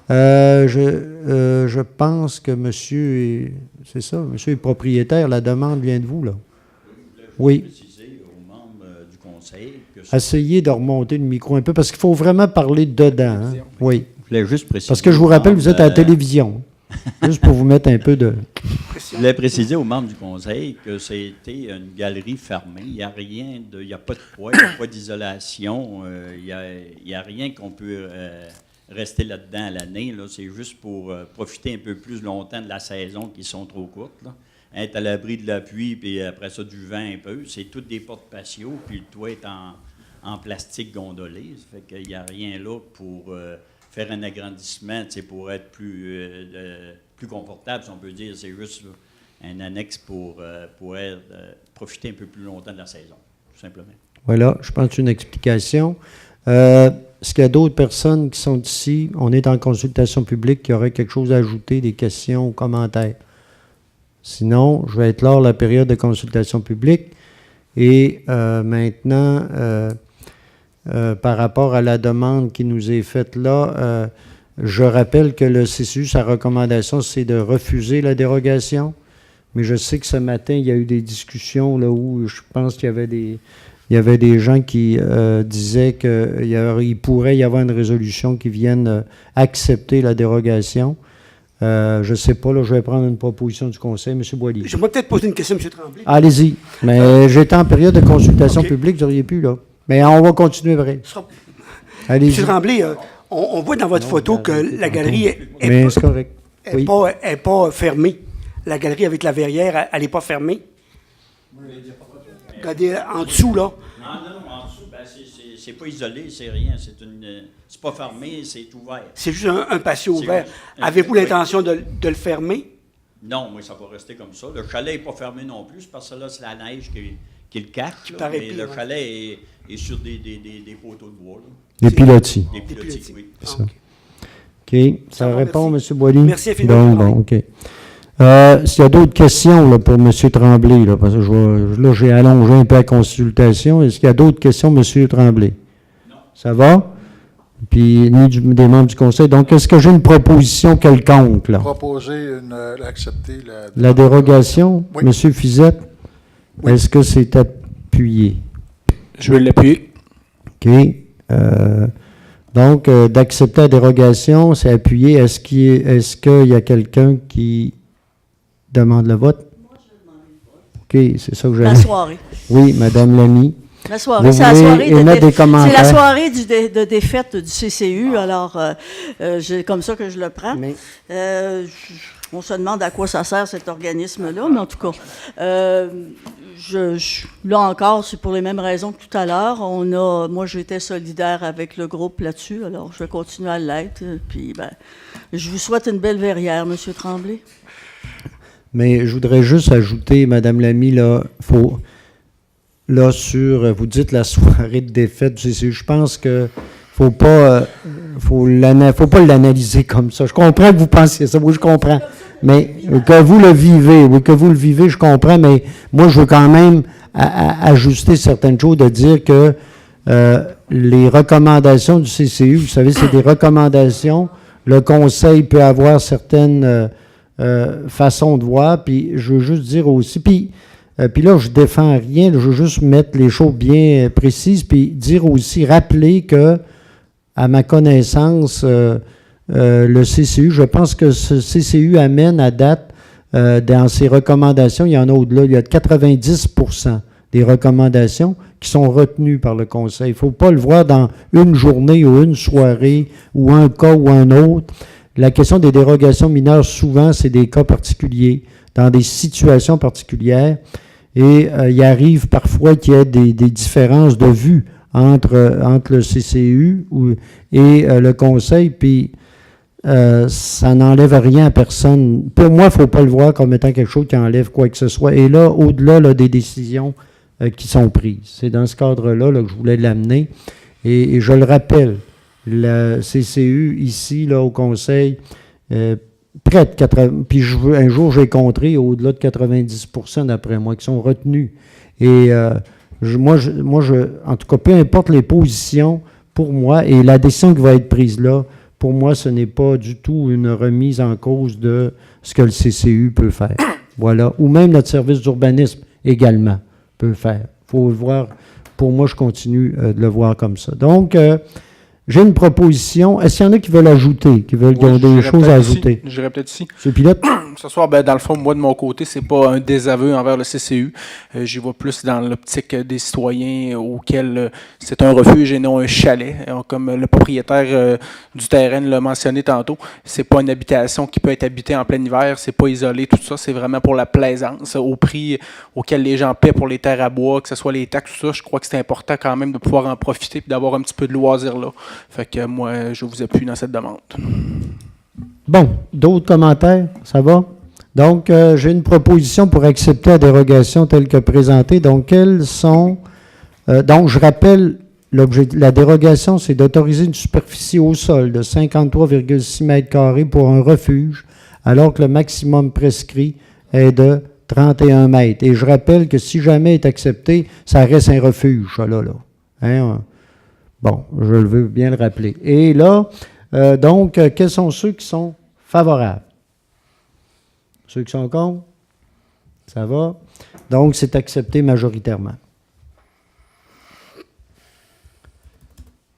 Je pense que monsieur est propriétaire. La demande vient de vous, là. Oui. Essayez de remonter le micro un peu, parce qu'il faut vraiment parler dedans. Hein? Oui. Je voulais juste préciser. Parce que je vous rappelle, vous êtes à la télévision. Juste pour vous mettre un peu de... Je voulais préciser aux membres du Conseil que c'était une galerie fermée. Il n'y a rien de... Il n'y a pas de poids, il n'y a pas d'isolation. Il n'y a rien qu'on peut rester là-dedans à l'année. Là. C'est juste pour profiter un peu plus longtemps de la saison qui sont trop courtes. Là. Être à l'abri de la pluie, puis après ça, du vent un peu. C'est toutes des portes patio, puis le toit est en plastique gondolé. Ça fait qu'il n'y a rien là pour faire un agrandissement, pour être plus confortable, si on peut dire. C'est juste là, un annexe pour profiter un peu plus longtemps de la saison, tout simplement. Voilà, je pense que c'est une explication. Est-ce qu'il y a d'autres personnes qui sont ici? On est en consultation publique, qui auraient quelque chose à ajouter, des questions ou commentaires? Sinon, je vais être lors de la période de consultation publique. Et maintenant, par rapport à la demande qui nous est faite là, je rappelle que le CCU, sa recommandation, c'est de refuser la dérogation. Mais je sais que ce matin, il y a eu des discussions là où je pense qu'il y avait des gens qui disaient qu'il pourrait y avoir une résolution qui vienne accepter la dérogation. Je ne sais pas, là, je vais prendre une proposition du conseil. M. Boilly. J'aimerais peut-être poser une question à M. Tremblay. Allez-y. Mais j'étais en période de consultation publique, vous n'auriez pu, là. Mais on va continuer après. Allez-y. M. Tremblay, on voit dans votre photo que la galerie Mais c'est correct. n'est pas fermée. La galerie avec la verrière, elle n'est pas fermée. Regardez en dessous, là. Non, en dessous, ben, c'est pas isolé, c'est rien. C'est pas fermé, c'est ouvert. C'est juste un patio ouvert. Avez-vous l'intention de le fermer? Non, moi, ça va rester comme ça. Le chalet n'est pas fermé non plus, parce que là, c'est la neige qui le cache. Là, mais le chalet est sur des poteaux de bois. Là. Des pilotis. Des pilotis, oui. C'est ça. OK. Ça répond, M. Boilly? Merci infiniment. Bon, OK. S'il y a d'autres questions là, pour M. Tremblay, là, parce que là, j'ai allongé un peu la consultation. Est-ce qu'il y a d'autres questions, M. Tremblay? Non. Ça va? Puis, ni des membres du conseil. Donc, est-ce que j'ai une proposition quelconque, là? Proposer accepter la dérogation, oui. M. Fizette? Oui. Est-ce que c'est appuyé? Je vais l'appuyer. OK. Donc, d'accepter la dérogation, c'est appuyé. Est-ce qu'il y a quelqu'un qui demande le vote? Moi, je vais demander le vote. OK, c'est ça que j'avais. La soirée. Oui, Mme Lamy. La soirée, c'est la soirée de défaite du CCU, alors comme ça que je le prends. Mais... on se demande à quoi ça sert cet organisme-là, mais en tout cas, là encore, c'est pour les mêmes raisons que tout à l'heure. Moi, j'étais solidaire avec le groupe là-dessus, alors je vais continuer à l'être. Puis, je vous souhaite une belle verrière, M. Tremblay. Mais je voudrais juste ajouter, Mme Lamy, là, vous dites la soirée de défaite du CCU, je pense que faut pas l'analyser comme ça. Je comprends que vous pensiez ça, oui, je comprends. Mais que vous le vivez, je comprends, mais moi, je veux quand même ajuster certaines choses, de dire que les recommandations du CCU, vous savez, c'est des recommandations. Le conseil peut avoir certaines façons de voir, puis je veux juste dire aussi, puis là, je défends rien, je veux juste mettre les choses bien précises, puis dire aussi, rappeler que, à ma connaissance, le CCU, je pense que ce CCU amène à date, dans ses recommandations, il y en a au-delà, il y a 90% des recommandations qui sont retenues par le Conseil. Il ne faut pas le voir dans une journée ou une soirée ou un cas ou un autre. La question des dérogations mineures, souvent, c'est des cas particuliers, dans des situations particulières. Et il arrive parfois qu'il y ait des différences de vue entre le CCU et le Conseil, puis ça n'enlève rien à personne. Pour moi, il ne faut pas le voir comme étant quelque chose qui enlève quoi que ce soit. Et là, au-delà là, des décisions qui sont prises. C'est dans ce cadre-là là, que je voulais l'amener. Et je le rappelle, le CCU, ici, là, au Conseil, près de 80, puis un jour, j'ai compté au-delà de 90% d'après moi, qui sont retenus. Et moi, en tout cas, peu importe les positions, pour moi, et la décision qui va être prise là, pour moi, ce n'est pas du tout une remise en cause de ce que le CCU peut faire. Voilà. Ou même notre service d'urbanisme également peut faire. Il faut le voir. Pour moi, je continue de le voir comme ça. Donc, j'ai une proposition. Est-ce qu'il y en a qui veulent ajouter, qui veulent des choses à ajouter? Je répète ici. Monsieur Pilote? Ce soir, dans le fond, moi, de mon côté, c'est pas un désaveu envers le CCU. J'y vois plus dans l'optique des citoyens auxquels c'est un refuge et non un chalet. Comme le propriétaire du terrain l'a mentionné tantôt, c'est pas une habitation qui peut être habitée en plein hiver, c'est pas isolé, tout ça, c'est vraiment pour la plaisance, au prix auquel les gens paient pour les terres à bois, que ce soit les taxes, tout ça. Je crois que c'est important quand même de pouvoir en profiter et d'avoir un petit peu de loisir là. Fait que moi, je vous appuie dans cette demande. Bon, d'autres commentaires? Ça va? Donc, j'ai une proposition pour accepter la dérogation telle que présentée. Donc, quelles sont... donc, je rappelle, la dérogation, c'est d'autoriser une superficie au sol de 53,6 mètres carrés pour un refuge, alors que le maximum prescrit est de 31 mètres. Et je rappelle que si jamais est accepté, ça reste un refuge, ça là. Hein? Bon, je veux bien le rappeler. Et là, donc, quels sont ceux qui sont favorables? Ceux qui sont contre? Ça va? Donc, c'est accepté majoritairement.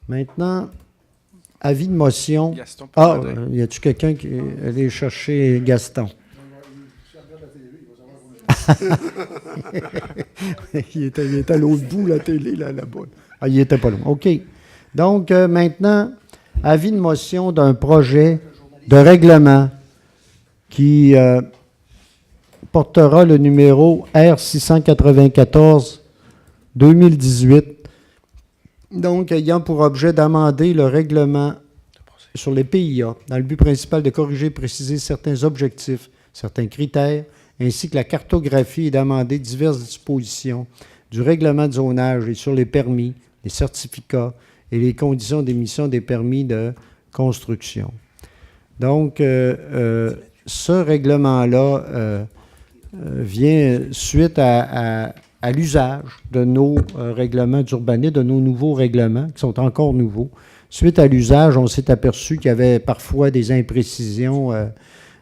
Maintenant, avis de motion. Gaston, Ah, y a-tu quelqu'un qui est allé chercher Gaston? Il était à l'autre bout, la télé, là-bas. Ah, il était pas loin. OK. Donc, maintenant, avis de motion d'un projet de règlement qui portera le numéro R694-2018. Donc, ayant pour objet d'amender le règlement sur les PIA dans le but principal de corriger et préciser certains objectifs, certains critères, ainsi que la cartographie et d'amender diverses dispositions du règlement de zonage et sur les permis, les certificats et les conditions d'émission des permis de construction. Donc, ce règlement-là vient suite à l'usage de nos règlements d'urbanisme, de nos nouveaux règlements, qui sont encore nouveaux. Suite à l'usage, on s'est aperçu qu'il y avait parfois des imprécisions,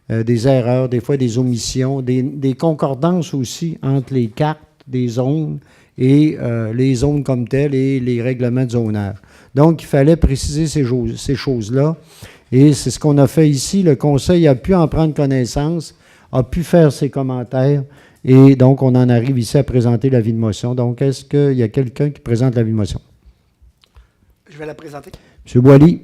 des erreurs, des fois des omissions, des concordances aussi entre les cartes des zones et les zones comme telles et les règlements de zonage. Donc, il fallait préciser ces choses-là. Et c'est ce qu'on a fait ici. Le Conseil a pu en prendre connaissance, a pu faire ses commentaires. Et donc, on en arrive ici à présenter l'avis de motion. Donc, est-ce qu'il y a quelqu'un qui présente l'avis de motion? Je vais la présenter. M. Boily.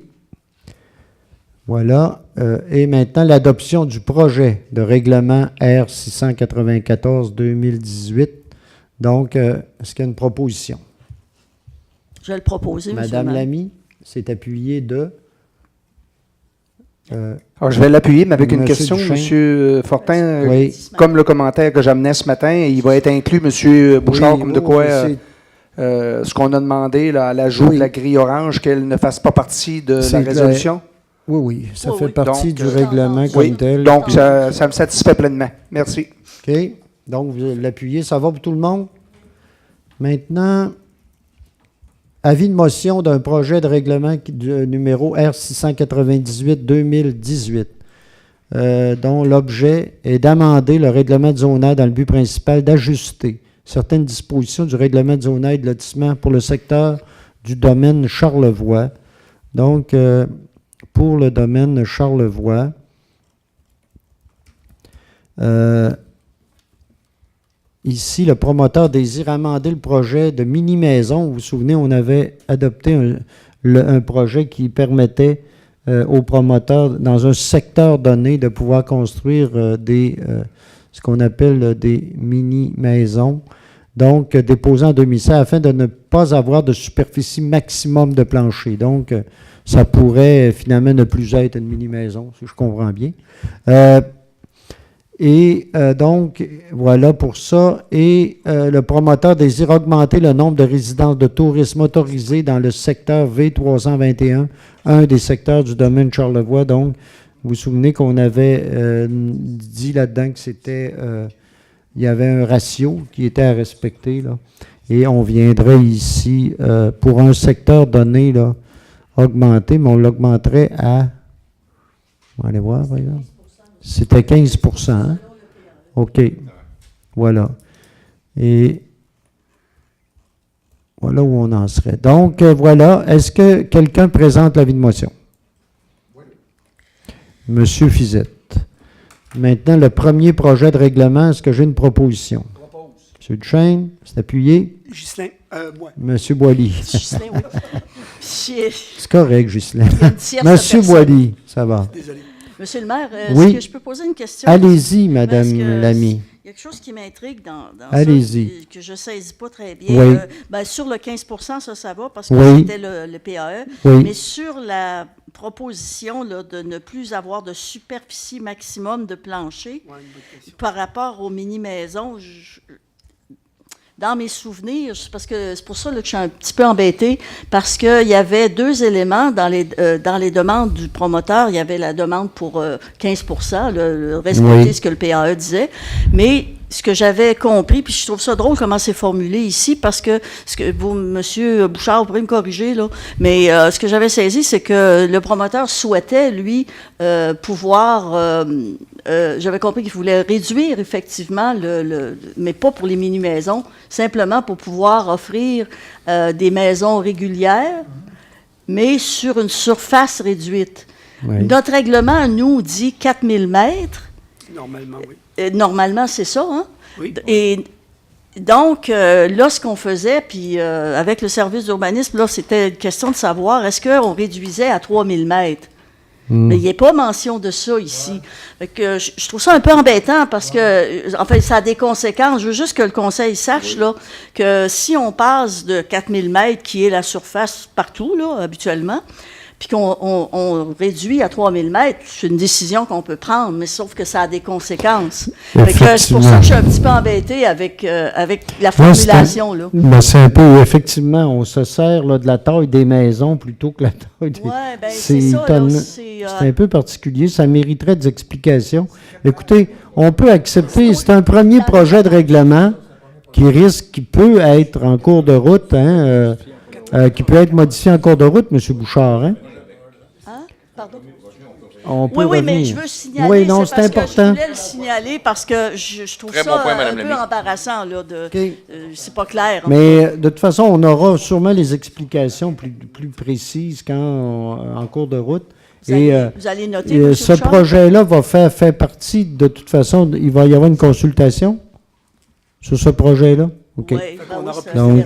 Voilà. Et maintenant, l'adoption du projet de règlement R694-2018. Donc, est-ce qu'il y a une proposition? Je vais le proposer, M. Madame Lamy s'est appuyée de... Alors, je vais l'appuyer, mais avec une question, Duchesne. M. Fortin, Oui. comme le commentaire que j'amenais ce matin, il va être inclus, M. Bouchard, comme de quoi ce qu'on a demandé là, à l'ajout de la grille orange, qu'elle ne fasse pas partie de la résolution. Oui, ça Oui, fait oui. partie Donc, du règlement comme Oui, tel. donc ça me satisfait pleinement. Merci. OK. Donc, vous l'appuyez. Ça va pour tout le monde? Maintenant, avis de motion d'un projet de règlement numéro R698-2018, dont l'objet est d'amender le règlement de zonage dans le but principal d'ajuster certaines dispositions du règlement de zonage de lotissement pour le secteur du domaine Charlevoix. Donc, pour le domaine Charlevoix, ici, le promoteur désire amender le projet de mini-maison. Vous vous souvenez, on avait adopté un projet qui permettait aux promoteurs, dans un secteur donné, de pouvoir construire ce qu'on appelle des mini-maisons. Donc, déposant en demi-serre afin de ne pas avoir de superficie maximum de plancher. Donc, ça pourrait finalement ne plus être une mini-maison, si je comprends bien. Donc, voilà pour ça. Et le promoteur désire augmenter le nombre de résidences de tourisme autorisées dans le secteur V321, un des secteurs du domaine Charlevoix. Donc, vous vous souvenez qu'on avait dit là-dedans que c'était... il y avait un ratio qui était à respecter, là. Et on viendrait ici, pour un secteur donné, là, augmenter, mais on l'augmenterait à... On va aller voir, par exemple. C'était 15 %. Hein? OK. Voilà. Et voilà où on en serait. Donc, voilà. Est-ce que quelqu'un présente l'avis de motion? Oui. Monsieur Fizette. Maintenant, le premier projet de règlement, est-ce que j'ai une proposition? Monsieur Duchesne, c'est appuyé. Ghislain, moi. Monsieur Boily. Ghislain, oui. C'est correct, Ghislain. Monsieur Monsieur Boily, ça va. Désolé. Monsieur le maire, Oui. est-ce que je peux poser une question? Allez-y, Madame Parce que Lamy. Il y a quelque chose qui m'intrigue dans Allez-y. que je ne saisis pas très bien. Oui. Sur le 15 ça va, parce que Oui. c'était le PAE. Oui. Mais sur la proposition là, de ne plus avoir de superficie maximum de plancher, Ouais, une bonne question. par rapport aux mini-maisons, dans mes souvenirs, parce que c'est pour ça là, que je suis un petit peu embêtée, parce qu'il y avait deux éléments dans les demandes du promoteur. Il y avait la demande pour 15 respecter Oui. ce que le PAE disait, mais ce que j'avais compris, puis je trouve ça drôle comment c'est formulé ici, parce que vous, M. Bouchard, vous pourrez me corriger, là, mais ce que j'avais saisi, c'est que le promoteur souhaitait, lui, pouvoir... j'avais compris qu'il voulait réduire, effectivement, mais pas pour les mini-maisons, simplement pour pouvoir offrir des maisons régulières, mais sur une surface réduite. Oui. Notre règlement, nous, dit 4000 mètres. Normalement, oui. Normalement, c'est ça, hein? Oui. Et donc, là, ce qu'on faisait, puis avec le service d'urbanisme, là, c'était une question de savoir, est-ce qu'on réduisait à 3000 mètres? Mais il n'y a pas mention de ça ici. Fait que je trouve ça un peu embêtant parce que, en fait, ça a des conséquences. Je veux juste que le Conseil sache là, que si on passe de 4000 mètres, qui est la surface partout, là, habituellement, puis qu'on réduit à 3000 mètres, c'est une décision qu'on peut prendre, mais sauf que ça a des conséquences. Fait que c'est pour ça que je suis un petit peu embêtée avec la formulation. Là. Ben, c'est un peu, effectivement, on se sert là, de la taille des maisons plutôt que la taille des... Oui, bien, c'est ça. C'est un peu particulier, ça mériterait des explications. Écoutez, on peut accepter, c'est un premier projet de règlement qui peut être en cours de route, hein, qui peut être modifié en cours de route, M. Bouchard, hein? Pardon? On peut oui, revenir. mais je veux signaler, oui, non, c'est parce important. que je voulais le signaler parce que je trouve ça un peu embarrassant. Là, c'est pas clair. Mais de toute façon, on aura sûrement les explications plus précises en cours de route. Vous allez noter, ce projet-là va faire partie, de toute façon, il va y avoir une consultation sur ce projet-là. OK. Oui, donc,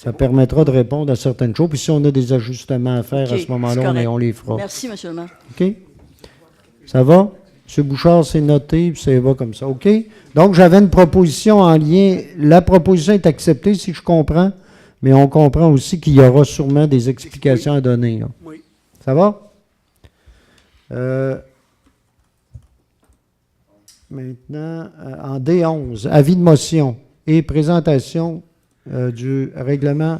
ça permettra de répondre à certaines choses. Puis si on a des ajustements à faire à ce moment-là, on les fera. Merci, M. le maire. OK? Ça va? M. Bouchard, c'est noté, puis ça va comme ça. OK? Donc, j'avais une proposition en lien. La proposition est acceptée, si je comprends, mais on comprend aussi qu'il y aura sûrement des explications à donner. Là. Oui. Ça va? Maintenant, en D11, avis de motion et présentation du règlement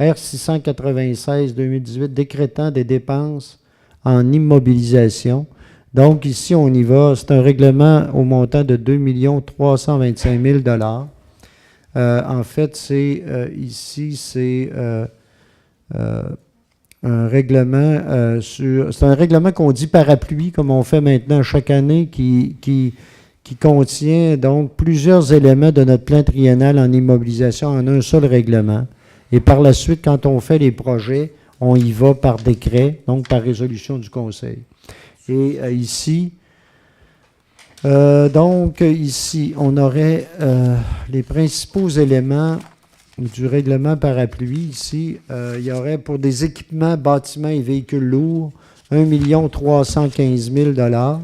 R696-2018 décrétant des dépenses en immobilisation. Donc, ici, on y va. C'est un règlement au montant de 2 325 000 $. En fait, c'est un règlement c'est un règlement qu'on dit parapluie, comme on fait maintenant chaque année, qui contient donc plusieurs éléments de notre plan triennal en immobilisation en un seul règlement. Et par la suite, quand on fait les projets, on y va par décret, donc par résolution du Conseil. Et ici, on aurait les principaux éléments du règlement parapluie. Ici, il y aurait pour des équipements, bâtiments et véhicules lourds, 1 315 000 $.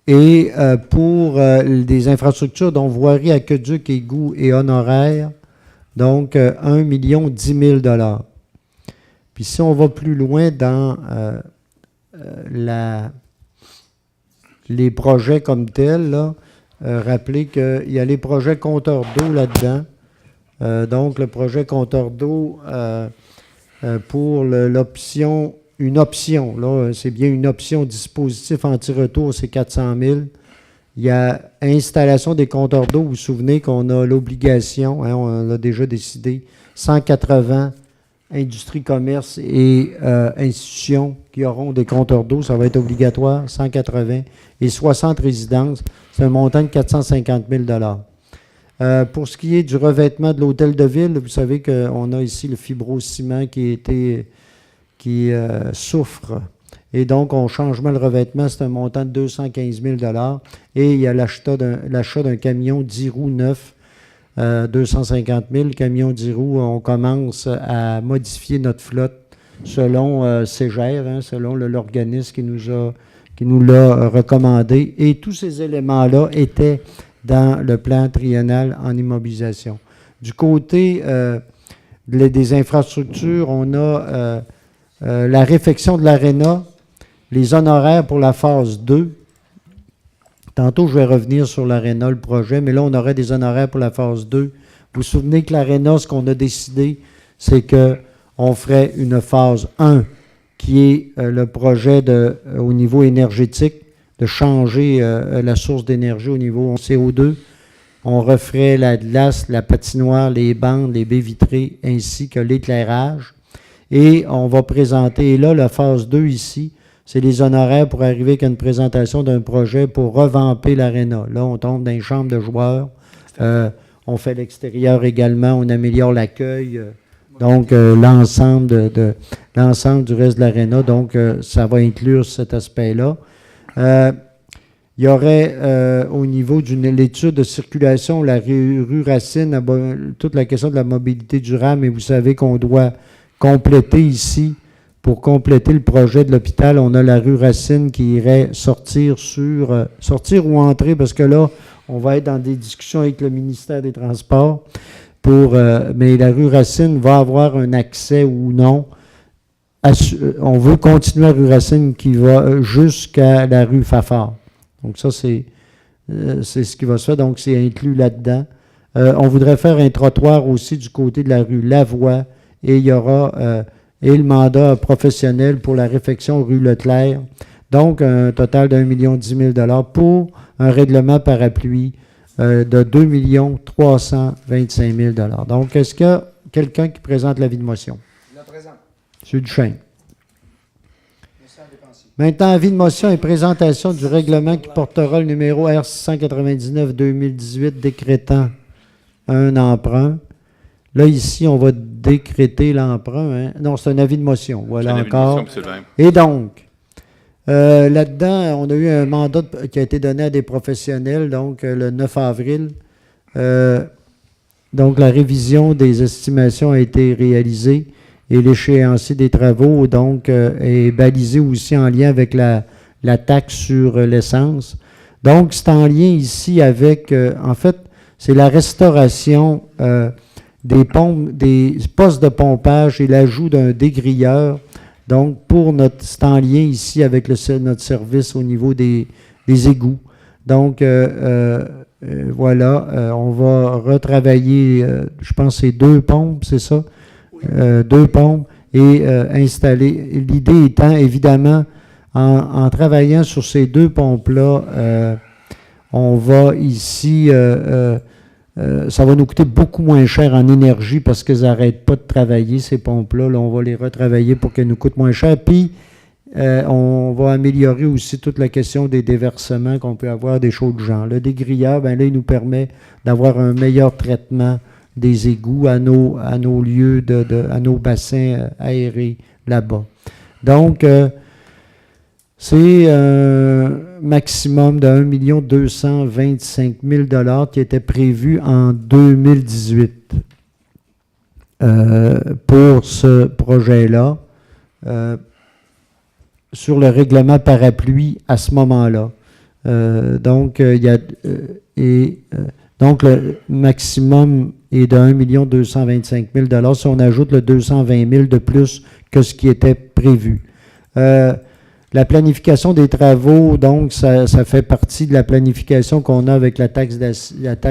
Et pour des infrastructures dont voirie, aqueduc, égouts et honoraires, donc 1 10 000 $. Puis si on va plus loin dans les projets comme tels, là, rappelez qu'il y a les projets compteurs d'eau là-dedans. Donc le projet compteur d'eau pour l'option... Une option, là, c'est bien une option dispositif anti-retour, c'est 400 000. Il y a installation des compteurs d'eau. Vous vous souvenez qu'on a l'obligation, hein, on l'a déjà décidé, 180 industries, commerces et institutions qui auront des compteurs d'eau, ça va être obligatoire, 180. Et 60 résidences, c'est un montant de 450 000 $. Pour ce qui est du revêtement de l'hôtel de ville, vous savez qu'on a ici le fibrociment qui souffre. Et donc, on change le revêtement, c'est un montant de 215 000 $. Et il y a l'achat d'un camion 10 roues neuf, 250 000. Camion 10 roues, on commence à modifier notre flotte selon Ségère, hein, selon l'organisme qui nous l'a recommandé. Et tous ces éléments-là étaient dans le plan triennal en immobilisation. Du côté des infrastructures, on a... la réfection de l'aréna, les honoraires pour la phase 2. Tantôt, je vais revenir sur l'aréna, le projet, mais là, on aurait des honoraires pour la phase 2. Vous vous souvenez que l'aréna, ce qu'on a décidé, c'est qu'on ferait une phase 1, qui est le projet au niveau énergétique, de changer la source d'énergie au niveau CO2. On referait la glace, la patinoire, les bandes, les baies vitrées, ainsi que l'éclairage. Et on va présenter, et là, la phase 2 ici, c'est les honoraires pour arriver avec une présentation d'un projet pour revamper l'aréna. Là, on tombe dans les chambres de joueurs. On fait l'extérieur également, on améliore l'accueil Donc, l'ensemble l'ensemble du reste de l'aréna. Donc, ça va inclure cet aspect-là. Il y aurait, au niveau de l'étude de circulation, la rue Racine, toute la question de la mobilité durable, mais vous savez qu'on doit compléter ici, pour compléter le projet de l'hôpital, on a la rue Racine qui irait sortir ou entrer, parce que là, on va être dans des discussions avec le ministère des Transports, mais la rue Racine va avoir un accès ou non. On veut continuer la rue Racine qui va jusqu'à la rue Fafard. Donc ça, c'est ce qui va se faire. Donc, c'est inclus là-dedans. On voudrait faire un trottoir aussi du côté de la rue Lavoie et il y aura le mandat professionnel pour la réfection rue Leclerc. Donc, un total d'1 010 000 pour un règlement parapluie de 2 325 000 $. Donc, est-ce qu'il y a quelqu'un qui présente l'avis de motion? Je la présente. M. Duchesne. Maintenant, avis de motion et présentation du règlement qui portera le numéro R699-2018 décrétant un emprunt. Là, ici, on va décréter l'emprunt. Hein? Non, c'est un avis de motion. Voilà encore. Et donc, là-dedans, on a eu un mandat qui a été donné à des professionnels, donc le 9 avril. Donc, la révision des estimations a été réalisée. Et l'échéancier des travaux, donc, est balisé aussi en lien avec la taxe sur l'essence. Donc, c'est en lien ici avec, en fait, c'est la restauration des postes de pompage et l'ajout d'un dégrilleur. Donc, c'est en lien ici avec notre service au niveau des égouts. Donc, voilà, on va retravailler, je pense, c'est 2 pompes, c'est ça? 2 pompes et installer. L'idée étant, évidemment, en travaillant sur ces 2 pompes-là, on va ici, ça va nous coûter beaucoup moins cher en énergie parce qu'elles n'arrêtent pas de travailler, ces pompes-là. Là, on va les retravailler pour qu'elles nous coûtent moins cher. Puis, on va améliorer aussi toute la question des déversements qu'on peut avoir des chauds de gens. Le dégrilleur, bien là, il nous permet d'avoir un meilleur traitement des égouts à nos lieux, à nos bassins aérés là-bas. Donc, c'est un maximum de 1 225 000 $ qui était prévu en 2018 pour ce projet-là, sur le règlement parapluie à ce moment-là. Donc, donc, le maximum est de 1 225 000 $ si on ajoute le 220 000 de plus que ce qui était prévu. La planification des travaux, donc, ça fait partie de la planification qu'on a avec la taxe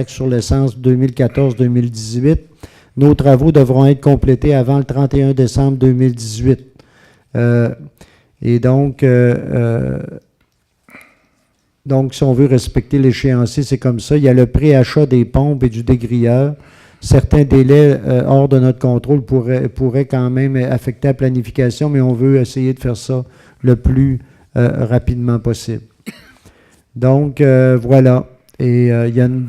sur l'essence 2014-2018. Nos travaux devront être complétés avant le 31 décembre 2018. Et donc, si on veut respecter l'échéancier, c'est comme ça. Il y a le préachat des pompes et du dégrilleur. Certains délais hors de notre contrôle pourraient quand même affecter la planification, mais on veut essayer de faire ça le plus rapidement possible. Donc, voilà. Et il y a une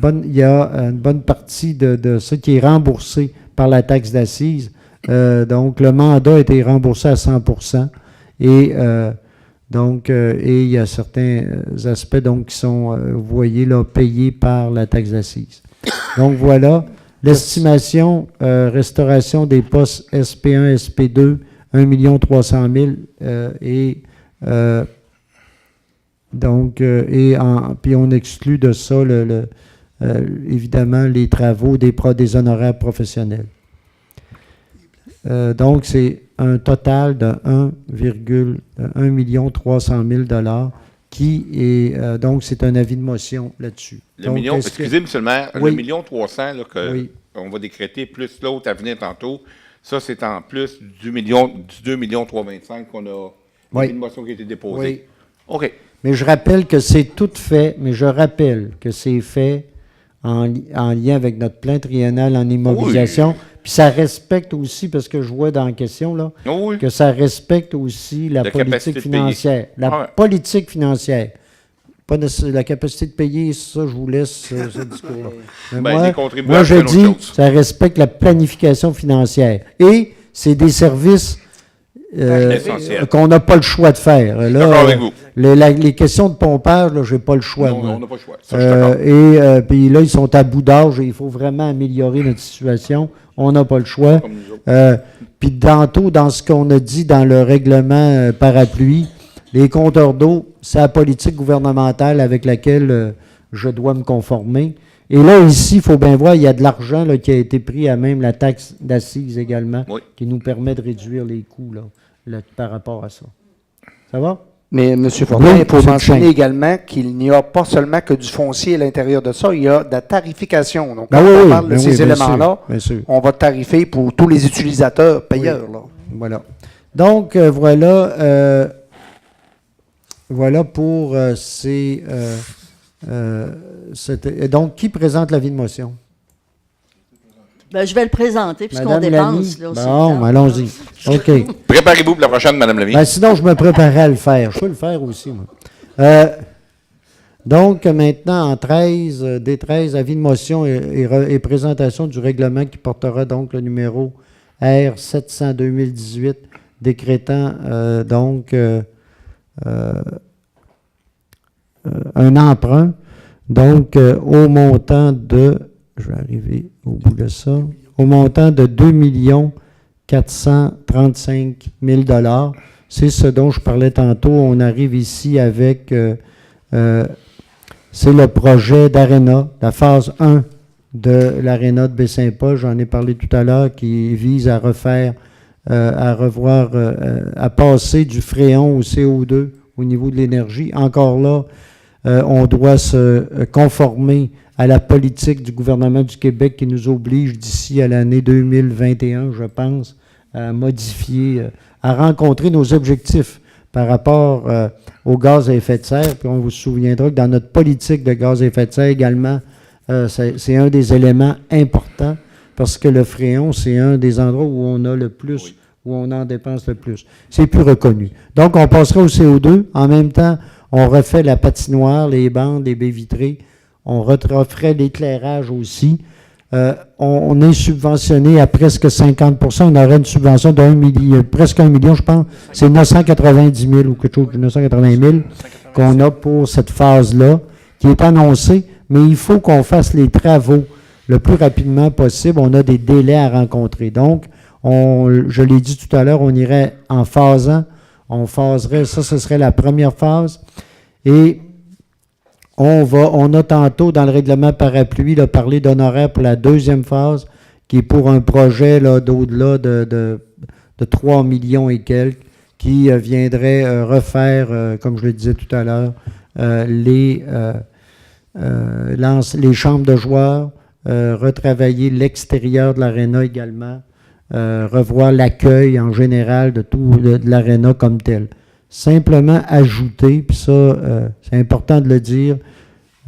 bonne partie de ça qui est remboursée par la taxe d'assises. Donc, le mandat a été remboursé à 100%. Et il y a certains aspects donc, qui sont, vous voyez, là, payés par la taxe d'assises. Donc, voilà. L'estimation, restauration des postes SP1, SP2, 1 300 000 puis on exclut de ça, évidemment, les travaux des honoraires professionnels. Donc, c'est un total de 1 300 000 $ qui est, donc, c'est un avis de motion là-dessus. Excusez, M. le maire, oui. Le 1 300 000 qu'on va décréter, plus l'autre à venir tantôt, ça, c'est en plus du 2 325 000 qu'on a, l'avis de motion qui a été déposée. Oui. OK. Mais je rappelle que c'est tout fait, en lien avec notre plan triennal en immobilisation. Oui. Puis ça respecte aussi, parce que je vois dans la question, là, que ça respecte aussi la politique financière. Politique financière. pas la capacité de payer, ça, je vous laisse ce discours-là. Les contribuables, moi, je c'est une dis, autre chose. ça respecte la planification financière. Et c'est des services qu'on n'a pas le choix de faire. Là, d'accord avec vous. Les questions de pompage, je n'ai pas le choix. Non, on n'a pas le choix. Ça, je suis d'accord. Et puis là, ils sont à bout d'âge et il faut vraiment améliorer notre situation. On n'a pas le choix. Puis tantôt, dans ce qu'on a dit dans le règlement parapluie, les compteurs d'eau, c'est la politique gouvernementale avec laquelle je dois me conformer. Et là, ici, il faut bien voir, il y a de l'argent là, qui a été pris à même la taxe d'assises également, qui nous permet de réduire les coûts là, par rapport à ça. Ça va? Mais M. Fortin, il faut mentionner également qu'il n'y a pas seulement que du foncier à l'intérieur de ça, il y a de la tarification. Donc, quand on parle de ces éléments-là, on va tarifer pour tous les utilisateurs payeurs. Là. Voilà. Donc, voilà pour ces... donc, qui présente l'avis de motion? Ben, je vais le présenter, puisqu'on dépense. Là, bon, allons-y. OK. Préparez-vous pour la prochaine, Mme Lamy. Sinon, je me préparais à le faire. Je peux le faire aussi, moi. Donc, maintenant, en 13, des 13, avis de motion et présentation du règlement qui portera donc le numéro R700-2018, décrétant un emprunt, donc au montant de, je vais arriver au bout de ça, au montant de 2 435 000 $. C'est ce dont je parlais tantôt. On arrive ici avec, c'est le projet d'Arena, la phase 1 de l'Arena de Baie-Saint-Paul, j'en ai parlé tout à l'heure, qui vise à refaire, à passer du fréon au CO2 au niveau de l'énergie. Encore là, on doit se conformer à la politique du gouvernement du Québec qui nous oblige d'ici à l'année 2021, je pense, à modifier, à rencontrer nos objectifs par rapport au gaz à effet de serre. Puis on vous souviendra que dans notre politique de gaz à effet de serre également, c'est un des éléments importants parce que le fréon, c'est un des endroits où on a le plus, où on en dépense le plus. C'est plus reconnu. Donc, on passera au CO2. En même temps, on refait la patinoire, les bandes, les baies vitrées. On referait l'éclairage aussi. On est subventionné à presque 50 %. On aurait une subvention de presque 1 million, je pense. C'est 990 000 ou quelque chose, 980 000 qu'on a pour cette phase-là, qui est annoncée, mais il faut qu'on fasse les travaux le plus rapidement possible. On a des délais à rencontrer. Donc, je l'ai dit tout à l'heure, on irait en phasant. On phaserait, ça, ce serait la première phase. Et on a tantôt, dans le règlement parapluie, parlé d'honoraires pour la deuxième phase, qui est pour un projet d'au-delà de 3 millions et quelques, qui viendrait refaire, comme je le disais tout à l'heure, les chambres de joueurs, retravailler l'extérieur de l'aréna également, revoir l'accueil en général de l'aréna comme tel. Simplement ajouter, puis ça, c'est important de le dire,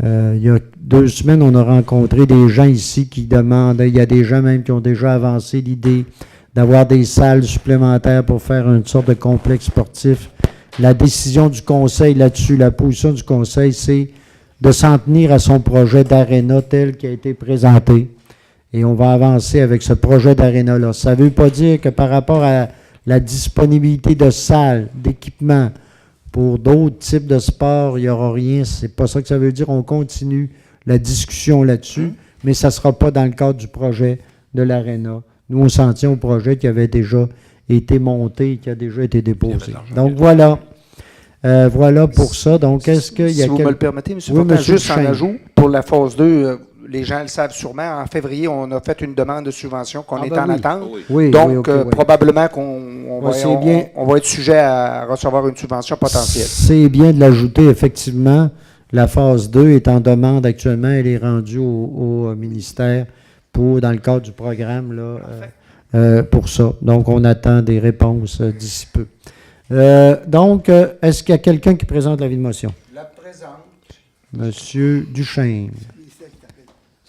il y a 2 semaines, on a rencontré des gens ici qui demandaient, il y a des gens même qui ont déjà avancé l'idée d'avoir des salles supplémentaires pour faire une sorte de complexe sportif. La décision du conseil là-dessus, la position du conseil, c'est de s'en tenir à son projet d'aréna tel qui a été présenté. Et on va avancer avec ce projet d'aréna-là. Ça ne veut pas dire que par rapport à la disponibilité de salles, d'équipements, pour d'autres types de sports, il n'y aura rien. C'est pas ça que ça veut dire. On continue la discussion là-dessus, mais ça ne sera pas dans le cadre du projet de l'aréna. Nous, on s'en tient au projet qui avait déjà été monté et qui a déjà été déposé. Donc, voilà. Voilà pour ça. Donc, est-ce qu'il y a... Si vous me le permettez, M. Fortin, juste en ajout, pour la phase 2, les gens le savent sûrement, en février, on a fait une demande de subvention qu'on est en attente. Oui, donc, probablement qu'on va être sujet à recevoir une subvention potentielle. C'est bien de l'ajouter, effectivement. La phase 2 est en demande actuellement. Elle est rendue au ministère dans le cadre du programme là, pour ça. Donc, on attend des réponses d'ici peu. Donc, est-ce qu'il y a quelqu'un qui présente l'avis de motion? La présente. Monsieur Duchesne.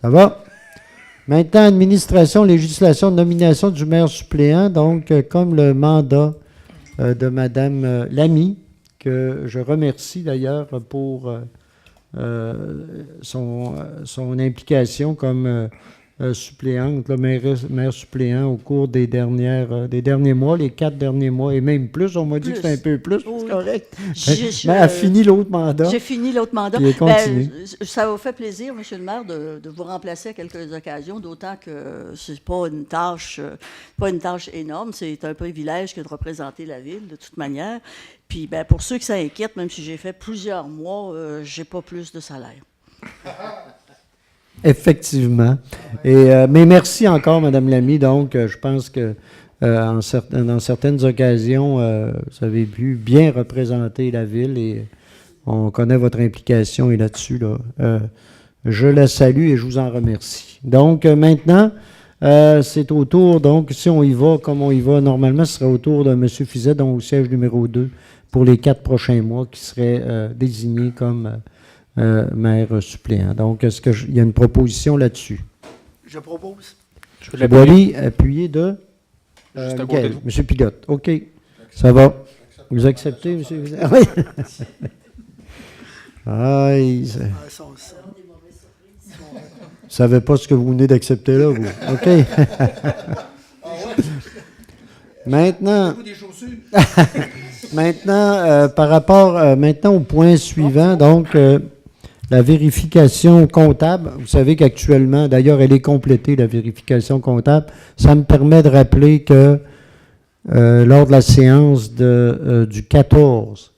Ça va? Maintenant, administration, législation, nomination du maire suppléant. Donc, comme le mandat de Mme Lamy, que je remercie d'ailleurs pour son implication comme suppléante, maire suppléant au cours des derniers mois, les 4 derniers mois, et même plus. On m'a dit que c'est un peu plus, c'est correct. Mais elle a fini l'autre mandat. J'ai fini l'autre mandat. Ça m'a fait plaisir, M. le maire, de vous remplacer à quelques occasions, d'autant que c'est pas une tâche énorme. C'est un privilège que de représenter la ville, de toute manière. Puis, pour ceux qui s'inquiètent, même si j'ai fait plusieurs mois, j'ai pas plus de salaire. Effectivement. Mais merci encore, Mme Lamy. Donc, je pense que dans certaines occasions, vous avez pu bien représenter la ville et on connaît votre implication là-dessus. Je la salue et je vous en remercie. Donc, maintenant, c'est au tour, donc, si on y va comme on y va normalement, ce serait au tour de M. Fizet, donc au siège numéro 2, pour les 4 prochains mois, qui serait désigné comme maire suppléant. Donc, est-ce qu'il y a une proposition là-dessus? Je propose. M. Boily, appuyé de Miguel. M. Pilote. OK. Ça va. Vous acceptez, M. Fizet? Oui. Vous ne savez pas ce que vous venez d'accepter là, vous. OK. Maintenant, par rapport maintenant au point suivant, donc la vérification comptable. Vous savez qu'actuellement, d'ailleurs, elle est complétée, la vérification comptable. Ça me permet de rappeler que lors de la séance du 14,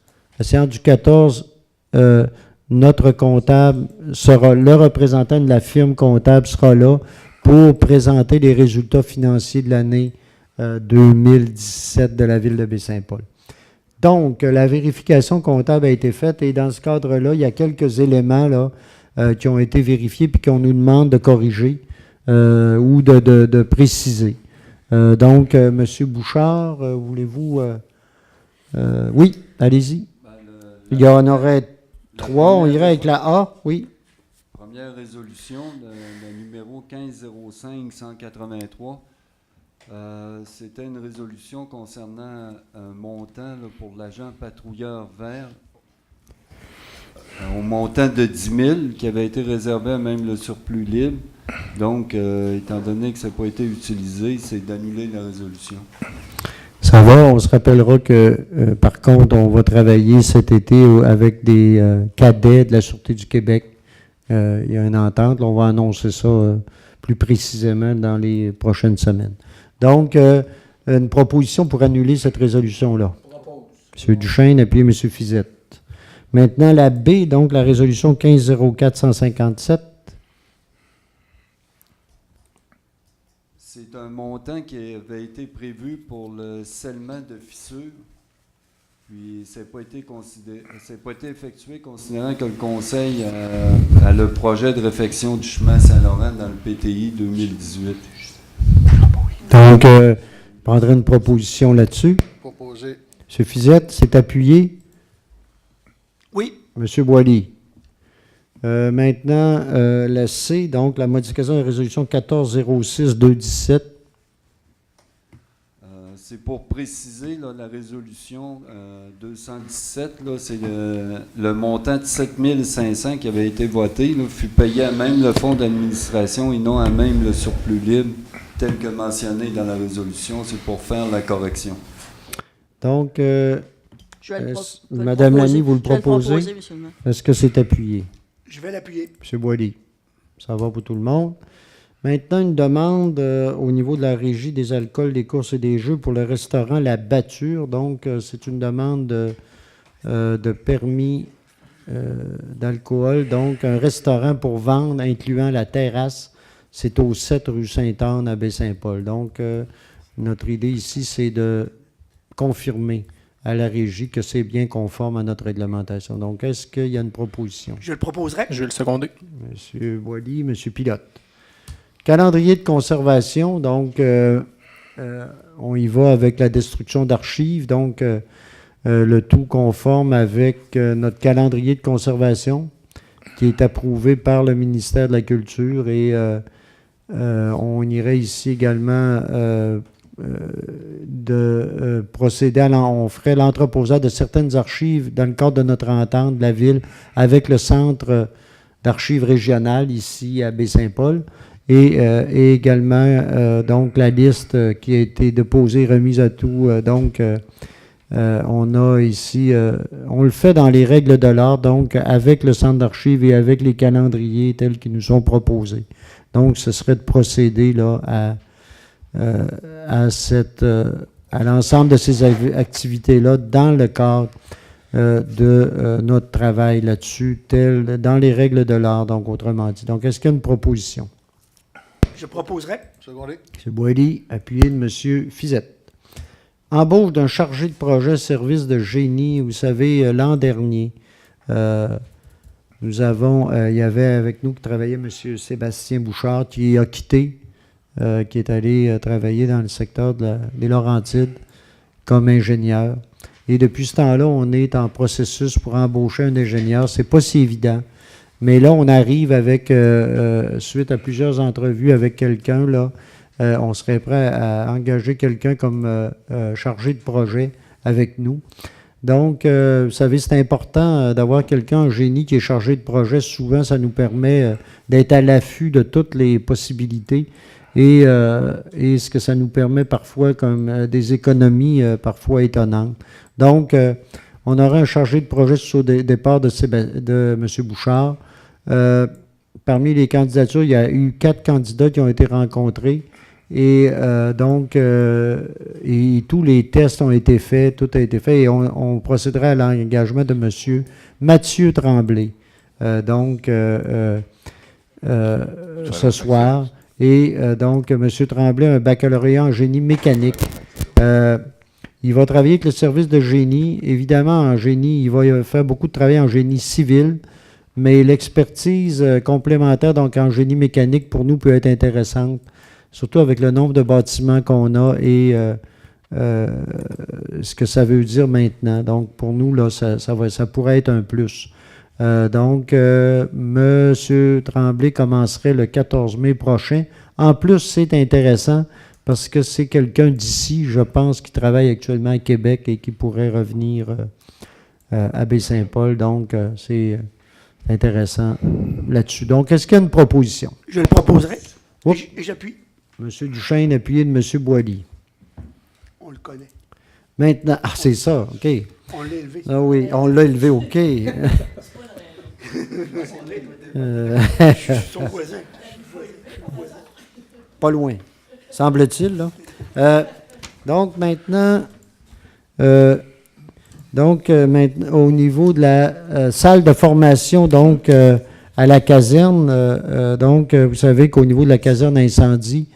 notre comptable sera, le représentant de la firme comptable sera là pour présenter les résultats financiers de l'année 2017 de la ville de Baie-Saint-Paul. Donc, la vérification comptable a été faite et dans ce cadre-là, il y a quelques éléments là, qui ont été vérifiés puis qu'on nous demande de corriger ou de préciser. Donc, M. Bouchard, voulez-vous... oui, allez-y. Il y en aurait 3, on irait avec la A, oui. Première résolution, le numéro 1505-183. C'était une résolution concernant un montant là, pour l'agent patrouilleur vert au montant de 10 000 qui avait été réservé à même le surplus libre. Donc, étant donné que ça n'a pas été utilisé, c'est d'annuler la résolution. Ça va, on se rappellera que, par contre, on va travailler cet été avec des cadets de la Sûreté du Québec. Il y a une entente, là, on va annoncer ça plus précisément dans les prochaines semaines. Donc, une proposition pour annuler cette résolution-là. M. Duchesne, appuyé M. Fizet. Maintenant, la B, donc la résolution 1504-157. C'est un montant qui avait été prévu pour le scellement de fissures. Puis, ça n'a pas été effectué considérant que le Conseil a le projet de réfection du chemin Saint-Laurent dans le PTI 2018. Donc, je prendrai une proposition là-dessus. Proposé. M. Fizet, c'est appuyé? Oui. M. Boily. Maintenant, la C, donc la modification de la résolution 1406-217. C'est pour préciser, là, la résolution 217, là, c'est le montant de 7 500 qui avait été voté, là, fut payé à même le fonds d'administration et non à même le surplus libre, tel que mentionné dans la résolution. C'est pour faire la correction. Donc, Mme Lamy, vous le proposez? Est-ce que c'est appuyé? Je vais l'appuyer. M. Boily, ça va pour tout le monde. Maintenant, une demande au niveau de la régie des alcools, des courses et des jeux pour le restaurant La Batture. Donc, c'est une demande de permis d'alcool. Donc, un restaurant pour vendre, incluant la terrasse. C'est au 7 rue Sainte-Anne à Baie-Saint-Paul. Donc, notre idée ici, c'est de confirmer à la régie que c'est bien conforme à notre réglementation. Donc, est-ce qu'il y a une proposition? Je le proposerai. Je vais le seconder. M. Boily, M. Pilote. Calendrier de conservation, donc on y va avec la destruction d'archives, donc le tout conforme avec notre calendrier de conservation qui est approuvé par le ministère de la Culture et on irait ici également de procéder on ferait l'entreposage de certaines archives dans le cadre de notre entente de la ville avec le centre d'archives régionales ici à Baie-Saint-Paul et également donc la liste qui a été déposée, remise à tout. On a ici, on le fait dans les règles de l'art, donc avec le centre d'archives et avec les calendriers tels qu'ils nous sont proposés. Donc, ce serait de procéder là à l'ensemble de ces activités-là dans le cadre de notre travail là-dessus, dans les règles de l'art, donc autrement dit. Donc, est-ce qu'il y a une proposition? Je proposerai. Secondé. M. Boilly, appuyé de M. Fizette. Embauche d'un chargé de projet service de génie. Vous savez, l'an dernier, nous avons, il y avait avec nous qui travaillait M. Sébastien Bouchard, qui a quitté, qui est allé travailler dans le secteur des Laurentides comme ingénieur. Et depuis ce temps-là, on est en processus pour embaucher un ingénieur. C'est pas si évident. Mais là, on arrive avec, suite à plusieurs entrevues avec quelqu'un, là, on serait prêt à engager quelqu'un comme chargé de projet avec nous. Donc, vous savez, c'est important d'avoir quelqu'un en génie qui est chargé de projet. Souvent, ça nous permet d'être à l'affût de toutes les possibilités et ce que ça nous permet parfois comme des économies parfois étonnantes. Donc, on aura un chargé de projet sur le départ de M. Bouchard. Parmi les candidatures, il y a eu 4 candidats qui ont été rencontrés. Et et tous les tests ont été faits, tout a été fait, et on procédera à l'engagement de M. Mathieu Tremblay, ce soir. Et donc, M. Tremblay a un baccalauréat en génie mécanique. Il va travailler avec le service de génie. Évidemment, en génie, il va faire beaucoup de travail en génie civil, mais l'expertise complémentaire, donc en génie mécanique, pour nous, peut être intéressante. Surtout avec le nombre de bâtiments qu'on a et ce que ça veut dire maintenant. Donc, pour nous, là, ça pourrait être un plus. M. Tremblay commencerait le 14 mai prochain. En plus, c'est intéressant parce que c'est quelqu'un d'ici, je pense, qui travaille actuellement à Québec et qui pourrait revenir à Baie-Saint-Paul. Donc, c'est intéressant là-dessus. Donc, est-ce qu'il y a une proposition? Je le proposerai et j'appuie. M. Duchesne, appuyé de M. Boilly. On le connaît. Maintenant, c'est ça, OK. On l'a élevé. Ah oui, on l'a élevé, OK. Je suis son voisin. Pas loin, semble-t-il, là. Donc, maintenant, au niveau de la salle de formation, donc, à la caserne, vous savez qu'au niveau de la caserne incendie,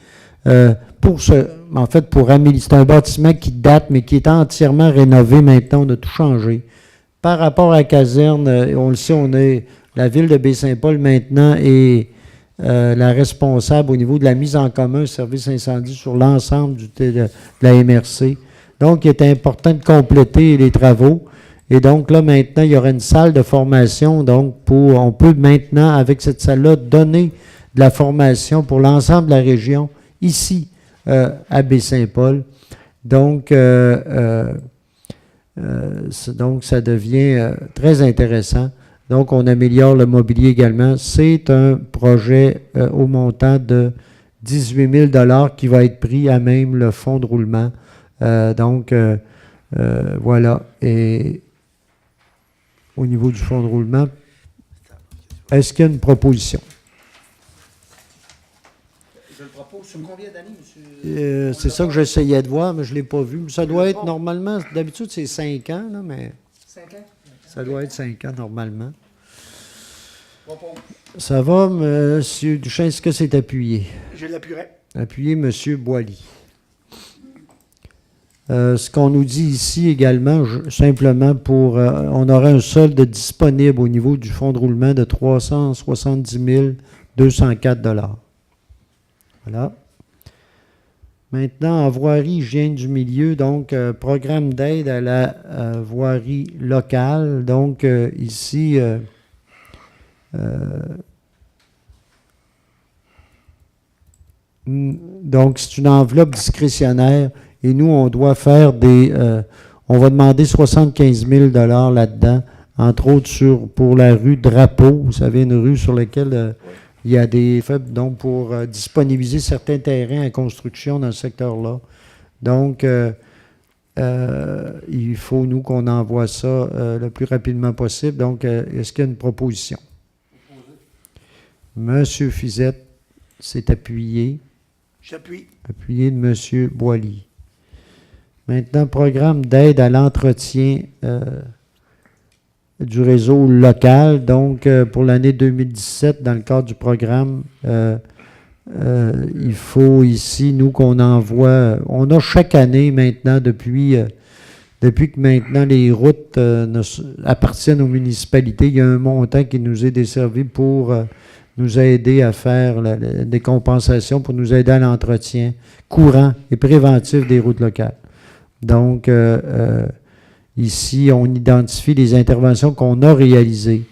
pour améliorer, c'est un bâtiment qui date, mais qui est entièrement rénové maintenant, on a tout changé. Par rapport à la caserne, on le sait, la ville de Baie-Saint-Paul maintenant est la responsable au niveau de la mise en commun service incendie sur l'ensemble de la MRC. Donc, il est important de compléter les travaux. Et donc, là, maintenant, il y aura une salle de formation. Donc, on peut maintenant, avec cette salle-là, donner de la formation pour l'ensemble de la région, ici, à Baie-Saint-Paul. Donc, ça devient très intéressant. Donc, on améliore le mobilier également. C'est un projet au montant de 18 000 qui va être pris à même le fonds de roulement. Voilà. Et au niveau du fonds de roulement, est-ce qu'il y a une proposition? Je le propose sur combien d'années, monsieur? C'est ça que j'essayais de voir, mais je ne l'ai pas vu. Ça doit être normalement, d'habitude c'est 5 ans, là, mais 5 ans? Ça doit être 5 ans normalement. Ça va, M. Duchesne, est-ce que c'est appuyé? Je l'appuierai. Appuyé, M. Boilly. Ce qu'on nous dit ici également, simplement on aura un solde disponible au niveau du fonds de roulement de 370 204 $. Voilà. Maintenant, en voirie, hygiène du milieu, donc programme d'aide à la voirie locale. Donc, ici, donc c'est une enveloppe discrétionnaire Et nous, on doit faire on va demander 75 000 $ là-dedans, entre autres pour la rue Drapeau. Vous savez, une rue sur laquelle il y a des faibles, donc pour disponibiliser certains terrains en construction dans ce secteur-là. Donc, il faut, nous, qu'on envoie ça le plus rapidement possible. Donc, est-ce qu'il y a une proposition? Monsieur Fizette s'est appuyé. J'appuie. Appuyé de Monsieur Boily. Maintenant, programme d'aide à l'entretien du réseau local. Donc, pour l'année 2017, dans le cadre du programme, il faut ici, nous, qu'on envoie... On a chaque année maintenant, depuis que maintenant les routes appartiennent aux municipalités, il y a un montant qui nous est desservi pour nous aider à faire des compensations, pour nous aider à l'entretien courant et préventif des routes locales. Donc, ici, on identifie les interventions qu'on a réalisées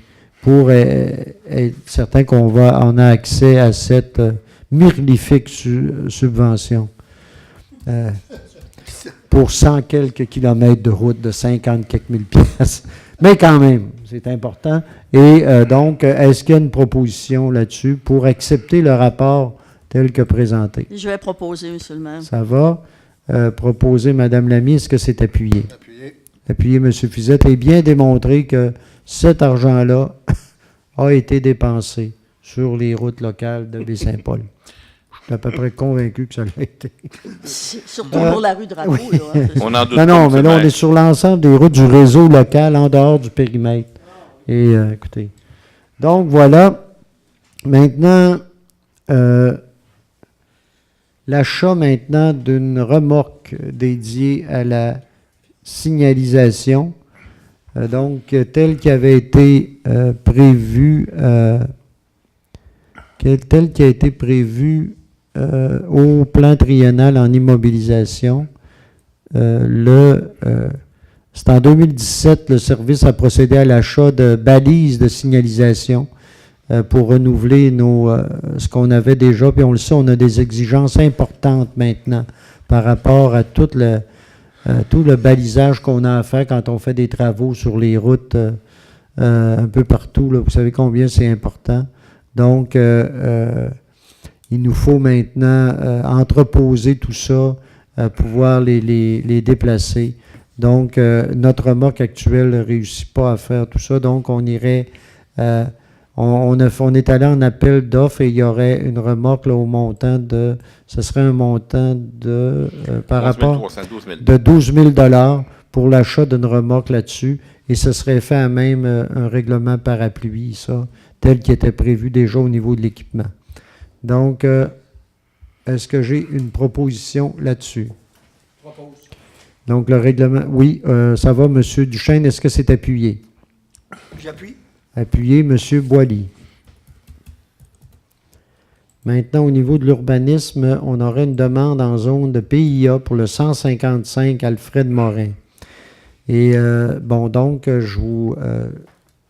pour être certain qu'on a accès à cette mirifique subvention pour 100 quelques kilomètres de route de 50 quelques mille piastres. Mais quand même, c'est important. Et donc, est-ce qu'il y a une proposition là-dessus pour accepter le rapport tel que présenté? Je vais proposer, M. le maire. Ça va. Proposer, Mme Lamy, est-ce que c'est appuyé? Appuyé. Appuyé, M. Fizette. Et bien démontré que cet argent-là a été dépensé sur les routes locales de Baie-Saint-Paul. Je suis à peu près convaincu que ça l'a été. Surtout pour la rue Drapeau. Oui. Là, on en doute non, mais là, on est sur l'ensemble des routes du réseau local en dehors du périmètre. Et écoutez. Donc, voilà. Maintenant, l'achat maintenant d'une remorque dédiée à la signalisation, donc tel qui avait été prévu, tel qui a été prévu au plan triennal en immobilisation. C'est en 2017, le service a procédé à l'achat de balises de signalisation pour renouveler ce qu'on avait déjà. Puis on le sait, on a des exigences importantes maintenant par rapport à tout le balisage qu'on a à faire quand on fait des travaux sur les routes un peu partout. Là. Vous savez combien c'est important. Donc, il nous faut maintenant entreposer tout ça, pouvoir les déplacer. Donc, notre remorque actuelle ne réussit pas à faire tout ça. Donc, on irait... on est allé en appel d'offres et il y aurait une remorque là, au montant de... Ce serait un montant de... par rapport... de 12 000 $ pour l'achat d'une remorque là-dessus. Et ce serait fait à même un règlement parapluie, ça, tel qui était prévu déjà au niveau de l'équipement. Donc, est-ce que j'ai une proposition là-dessus? Propose. Donc, le règlement... Oui, ça va, M. Duchesne. Est-ce que c'est appuyé? J'appuie. Appuyé, M. Boily. Maintenant, au niveau de l'urbanisme, on aurait une demande en zone de PIA pour le 155 Alfred Morin. Et, bon, donc, je vous...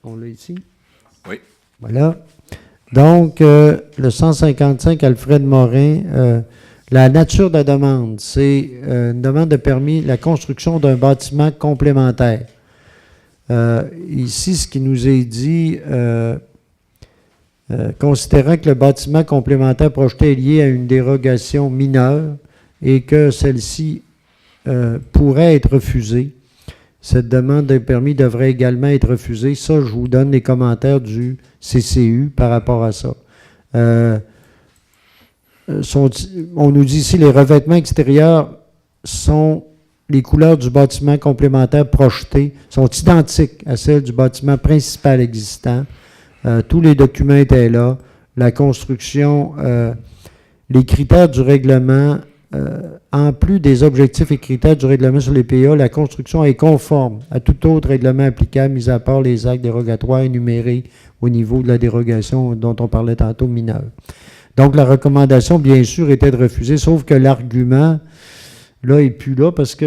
on l'a ici? Oui. Voilà. Donc, le 155 Alfred Morin, la nature de la demande, c'est une demande de permis, la construction d'un bâtiment complémentaire. Ici, ce qui nous est dit, considérant que le bâtiment complémentaire projeté est lié à une dérogation mineure et que celle-ci pourrait être refusée, cette demande de permis devrait également être refusée. Ça, je vous donne les commentaires du CCU par rapport à ça. On nous dit ici, les revêtements extérieurs sont... Les couleurs du bâtiment complémentaire projeté sont identiques à celles du bâtiment principal existant. Tous les documents étaient là. La construction, les critères du règlement, en plus des objectifs et critères du règlement sur les PA, la construction est conforme à tout autre règlement applicable, mis à part les actes dérogatoires énumérés au niveau de la dérogation dont on parlait tantôt mineure. Donc, la recommandation, bien sûr, était de refuser, sauf que l'argument... Là, il n'est plus là parce que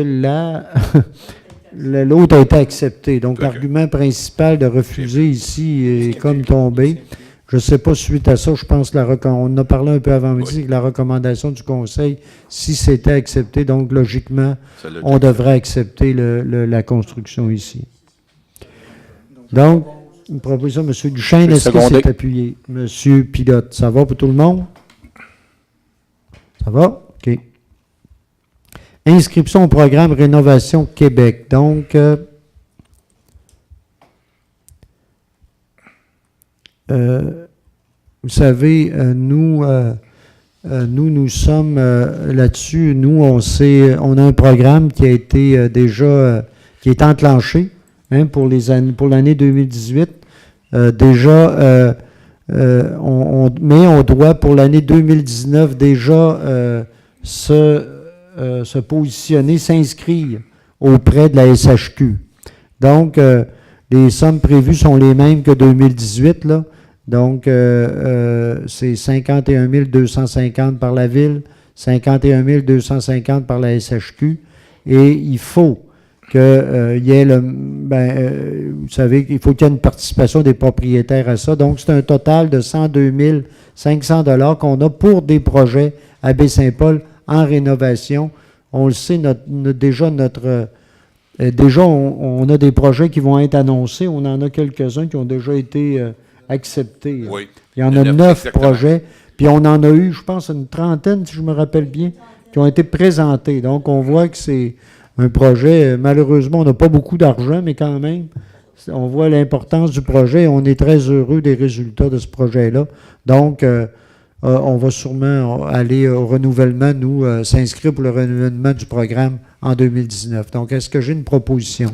l'autre a été accepté. Donc, l'argument principal de refuser ici est comme tombé. Je ne sais pas, suite à ça, je pense on en a parlé un peu avant midi, que la recommandation du Conseil, si c'était accepté, donc logiquement, on devrait accepter la construction ici. Donc, une proposition, M. Duchesne, est-ce que c'est appuyé? M. Pilote, ça va pour tout le monde? Ça va? OK. Inscription au programme Rénovation Québec. Donc, vous savez, nous sommes là-dessus. Nous, on a un programme qui a été qui est enclenché pour l'année 2018. Mais on doit pour l'année 2019 déjà se positionner, s'inscrire auprès de la SHQ. Donc, les sommes prévues sont les mêmes que 2018, là. Donc, c'est 51 250 par la Ville, 51 250 par la SHQ, et il faut qu'il y ait vous savez, il faut qu'il y ait une participation des propriétaires à ça. Donc, c'est un total de 102 500 $ qu'on a pour des projets à Baie-Saint-Paul en rénovation. On le sait, déjà, on a des projets qui vont être annoncés. On en a quelques-uns qui ont déjà été acceptés. Oui. Il y en a 9 projets. Puis on en a eu, je pense, une trentaine, si je me rappelle bien, qui ont été présentés. Donc, on voit que c'est un projet. Malheureusement, on n'a pas beaucoup d'argent, mais quand même, on voit l'importance du projet et on est très heureux des résultats de ce projet-là. Donc, on va sûrement aller au renouvellement, s'inscrire pour le renouvellement du programme en 2019. Donc, est-ce que j'ai une proposition?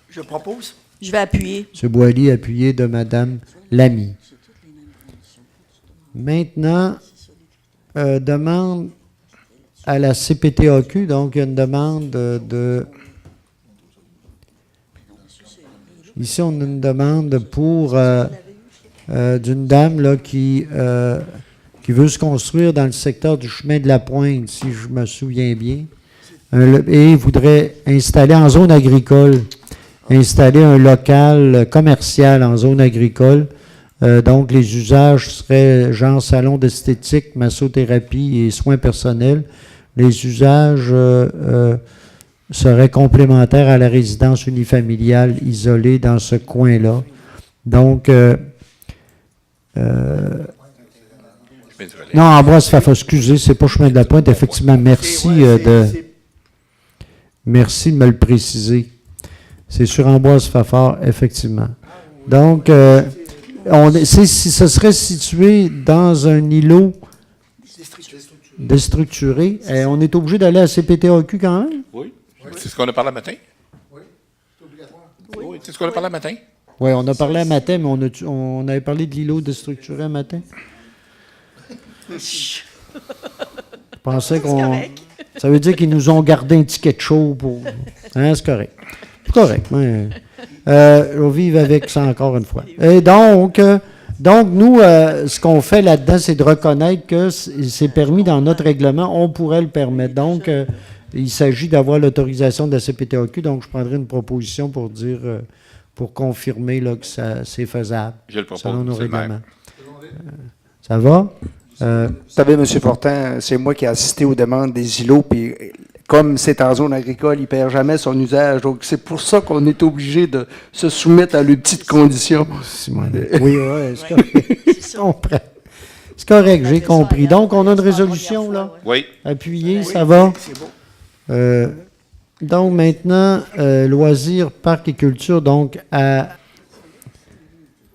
Je propose. Je vais appuyer. M. Boily, appuyé de Mme Lamy. Maintenant, demande à la CPTAQ, donc il y a une demande Ici, on a une demande d'une dame là, qui veut se construire dans le secteur du chemin de la Pointe, si je me souviens bien, et voudrait installer en zone agricole, installer un local commercial en zone agricole. Donc, les usages seraient genre salon d'esthétique, massothérapie et soins personnels. Les usages seraient complémentaires à la résidence unifamiliale isolée dans ce coin-là. Donc, non, Ambroise-Fafard, excusez, c'est pas Chemin de la Pointe, effectivement. Merci merci de me le préciser. C'est sur Ambroise-Fafard, effectivement. Donc, ce serait situé dans un îlot déstructuré. On est obligé d'aller à CPTAQ quand même? Oui. C'est ce qu'on a parlé matin? Oui. C'est obligatoire. Oui, c'est ce qu'on a parlé matin? Oui, on a parlé un matin, mais on avait parlé de l'îlot déstructuré un matin. Je pensais qu'on... Ça veut dire qu'ils nous ont gardé un ticket de show pour... Hein, c'est correct. C'est correct, mais... on vive avec ça encore une fois. Et donc nous, ce qu'on fait là-dedans, c'est de reconnaître que c'est permis dans notre règlement, on pourrait le permettre. Donc, il s'agit d'avoir l'autorisation de la CPTAQ, donc je prendrai une proposition pour dire, pour confirmer là, que c'est faisable. Je le propose, selon nos règlements. Ça va? Vous savez, M. Fortin, c'est moi qui ai assisté aux demandes des îlots, puis comme c'est en zone agricole, il ne perd jamais son usage. Donc, c'est pour ça qu'on est obligé de se soumettre à les petites conditions. Oui, c'est correct. C'est correct, j'ai compris. Donc, on a une résolution, là? Oui. Appuyée, ça va? C'est beau. Donc, maintenant, loisirs, parcs et culture, donc,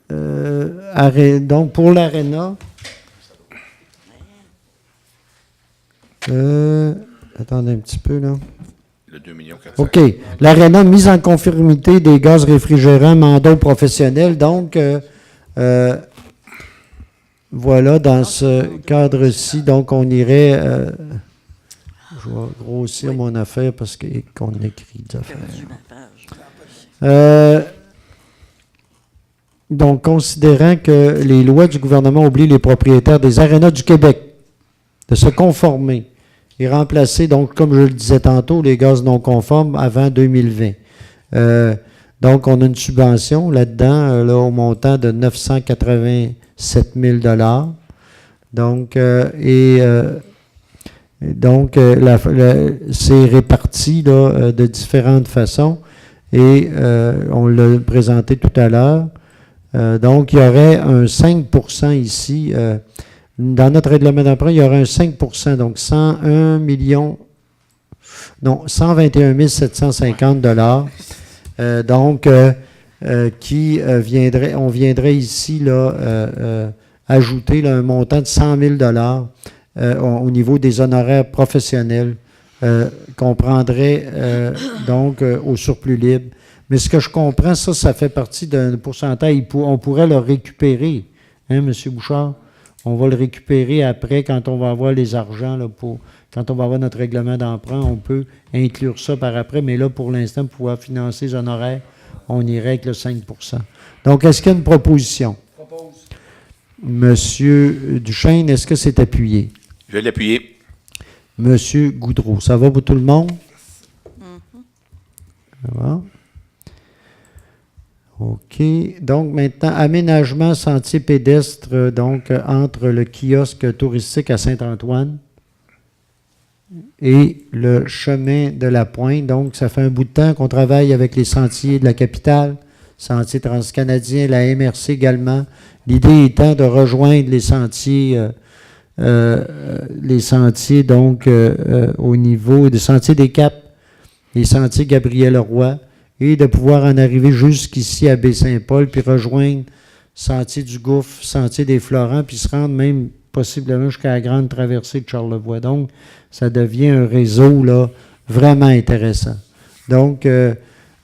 donc pour l'aréna... attendez un petit peu, là. Le 2 400 000. OK. L'aréna, mise en conformité des gaz réfrigérants, mandat professionnel. Donc, voilà, dans ce cadre-ci, donc, on irait... je vais grossir mon affaire parce qu'on écrit des affaires. Donc, considérant que les lois du gouvernement obligent les propriétaires des arénas du Québec de se conformer et remplacer, donc, comme je le disais tantôt, les gaz non conformes avant 2020. Donc, on a une subvention là-dedans, là, au montant de 987 000 $. Donc, c'est réparti là, de différentes façons et on l'a présenté tout à l'heure. Donc, il y aurait un 5 % ici. Dans notre règlement d'emprunt, il y aurait un 5 % donc 121 750 $. Donc, on viendrait ici là, ajouter là, un montant de 100 000 $ au niveau des honoraires professionnels qu'on prendrait donc au surplus libre. Mais ce que je comprends, ça fait partie d'un pourcentage. On pourrait le récupérer, hein, M. Bouchard? On va le récupérer après quand on va avoir les argents, là, quand on va avoir notre règlement d'emprunt, on peut inclure ça par après, mais là, pour l'instant, pour pouvoir financer les honoraires, on irait avec le 5 %. Donc, est-ce qu'il y a une proposition? Monsieur Duchesne, est-ce que c'est appuyé? Je vais l'appuyer. Monsieur Goudreau, ça va pour tout le monde? Ça va? OK. Donc, maintenant, aménagement sentier pédestre, donc, entre le kiosque touristique à Saint-Antoine et le chemin de la Pointe. Donc, ça fait un bout de temps qu'on travaille avec les sentiers de la capitale, Sentiers transcanadiens, la MRC également. L'idée étant de rejoindre les sentiers donc, au niveau des sentiers des Caps, les sentiers Gabriel-Leroy, et de pouvoir en arriver jusqu'ici à Baie-Saint-Paul, puis rejoindre Sentier du Gouffre, Sentier des Florents, puis se rendre même possiblement jusqu'à la grande traversée de Charlevoix. Donc, ça devient un réseau là, vraiment intéressant. Donc,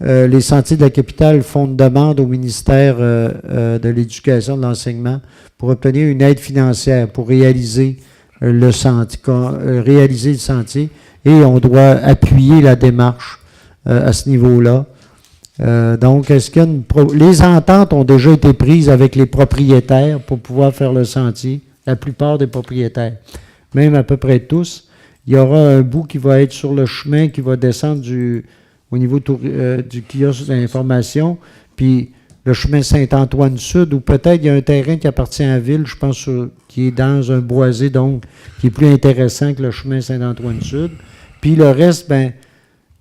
les Sentiers de la capitale font une demande au ministère de l'Éducation et de l'Enseignement pour obtenir une aide financière pour réaliser le sentier, et on doit appuyer la démarche à ce niveau-là. Donc, est-ce qu'il y a les ententes ont déjà été prises avec les propriétaires pour pouvoir faire le sentier, la plupart des propriétaires, même à peu près tous. Il y aura un bout qui va être sur le chemin, qui va descendre au niveau du kiosque d'information, puis le chemin Saint-Antoine-Sud, ou peut-être il y a un terrain qui appartient à la ville, je pense, qui est dans un boisé, donc, qui est plus intéressant que le chemin Saint-Antoine-Sud. Puis le reste, ben,